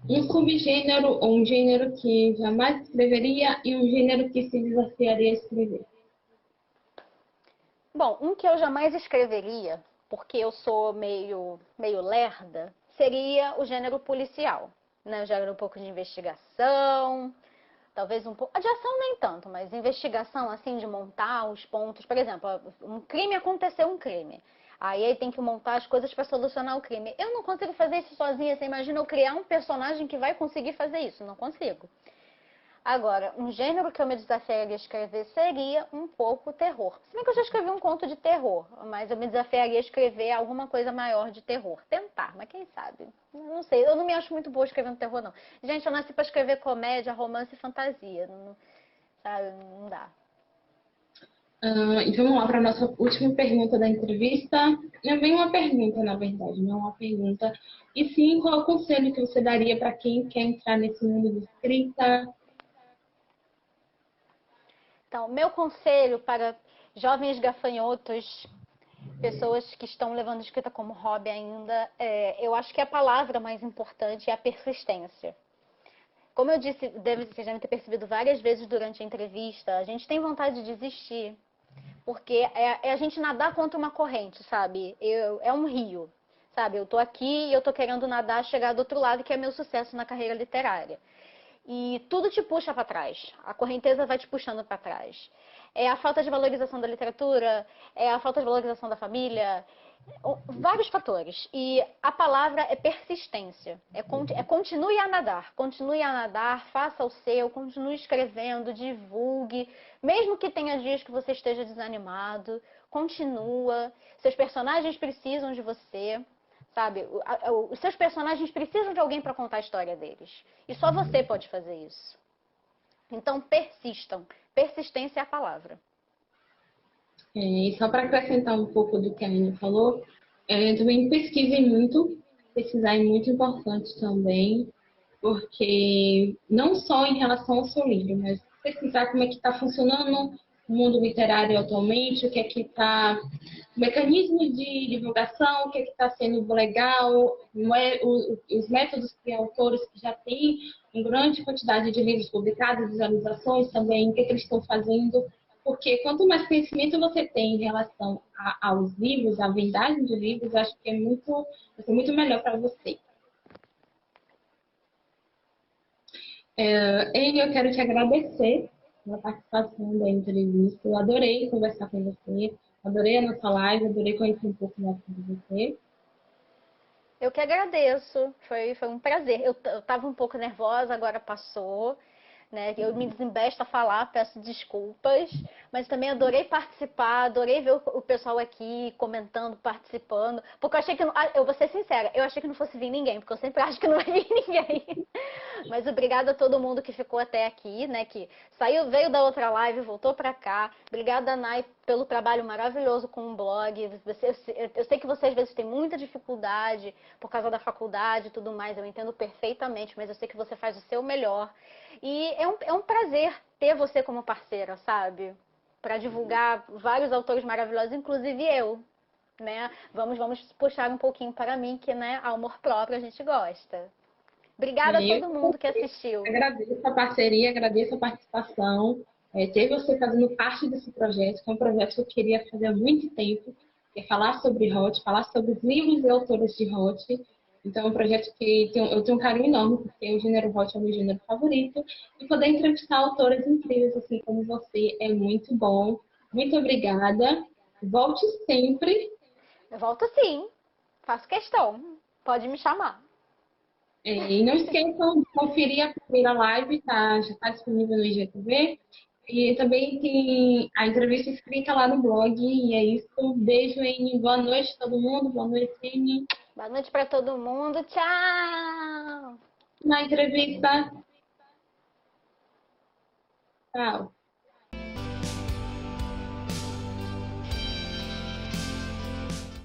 Um subgênero ou um gênero que jamais escreveria e um gênero que se desafiaria a escrever. Bom, um que eu jamais escreveria, porque eu sou meio lerda, seria o gênero policial. né? Gera um pouco de investigação, talvez um pouco... De ação nem tanto, mas investigação, assim, de montar os pontos. Por exemplo, um crime aconteceu, um crime. Aí tem que montar as coisas para solucionar o crime. Eu não consigo fazer isso sozinha. Você imagina eu criar um personagem que vai conseguir fazer isso? Não consigo. Agora, um gênero que eu me desafiaria a escrever seria um pouco terror. Se bem que eu já escrevi um conto de terror, mas eu me desafiaria a escrever alguma coisa maior de terror. Tentar, mas quem sabe? Não sei, eu não me acho muito boa escrevendo terror, não. Gente, eu nasci para escrever comédia, romance e fantasia. Não, sabe? Não dá. E vamos lá para a nossa última pergunta da entrevista. Não é bem uma pergunta, na verdade, não é uma pergunta. E sim, qual é o conselho que você daria para quem quer entrar nesse mundo de escrita? Então, meu conselho para jovens gafanhotos, pessoas que estão levando a escrita como hobby ainda, eu acho que a palavra mais importante é a persistência. Como eu disse, vocês devem ter percebido várias vezes durante a entrevista, a gente tem vontade de desistir, porque é a gente nadar contra uma corrente, sabe? É um rio, sabe? Eu tô aqui e eu tô querendo nadar, chegar do outro lado, que é meu sucesso na carreira literária. E tudo te puxa para trás. A correnteza vai te puxando para trás. É a falta de valorização da literatura, é a falta de valorização da família, vários fatores. E a palavra é persistência. Continue a nadar, faça o seu, continue escrevendo, divulgue. Mesmo que tenha dias que você esteja desanimado, continua. Seus personagens precisam de você. Sabe, os seus personagens precisam de alguém para contar a história deles. E só você pode fazer isso. Então, persistam. Persistência é a palavra. E só para acrescentar um pouco do que a Aline falou, também pesquisem muito. Pesquisar é muito importante também, porque não só em relação ao seu livro, mas pesquisar como é que está funcionando o mundo literário atualmente, o que é que está, mecanismos de divulgação, o que é que está sendo legal, os métodos que autores que já têm uma grande quantidade de livros publicados, visualizações também, o que é que eles estão fazendo, porque quanto mais conhecimento você tem em relação aos livros, à vendagem de livros, acho que vai ser muito melhor para você. Amy, eu quero te agradecer pela participação da entrevista. Eu adorei conversar com você, adorei a nossa live, adorei conhecer um pouco mais sobre você. Eu que agradeço, foi um prazer. Eu estava um pouco nervosa, agora passou. Né? Eu me desembesto a falar, peço desculpas, mas também adorei participar, adorei ver o pessoal aqui comentando, participando, porque eu achei que, eu vou ser sincera, eu achei que não fosse vir ninguém, porque eu sempre acho que não vai vir ninguém. Mas obrigada a todo mundo que ficou até aqui, né, que veio da outra live, voltou pra cá. Obrigada, Nai, pelo trabalho maravilhoso com o blog. Eu sei que você às vezes tem muita dificuldade por causa da faculdade e tudo mais, eu entendo perfeitamente, mas eu sei que você faz o seu melhor. E é um prazer ter você como parceira, sabe? Para divulgar vários autores maravilhosos, inclusive eu, né? Vamos puxar um pouquinho para mim, que, né, amor próprio a gente gosta. Obrigada a todo mundo que assistiu. Agradeço a parceria, agradeço a participação, ter você fazendo parte desse projeto, que é um projeto que eu queria fazer há muito tempo, que é falar sobre Hot, falar sobre os livros e autores de Hot. Então, é um projeto que eu tenho um carinho enorme, porque o gênero Hot é o meu gênero favorito, e poder entrevistar autores incríveis, assim como você, é muito bom. Muito obrigada. Volte sempre. Eu volto sim, faço questão. Pode me chamar. E não esqueçam de conferir a primeira live, tá? Já está disponível no IGTV. E também tem a entrevista escrita lá no blog. E é isso. Beijo, Eni. Boa noite, todo mundo. Boa noite, Eni. Boa noite para todo mundo. Tchau! Na entrevista. Tchau.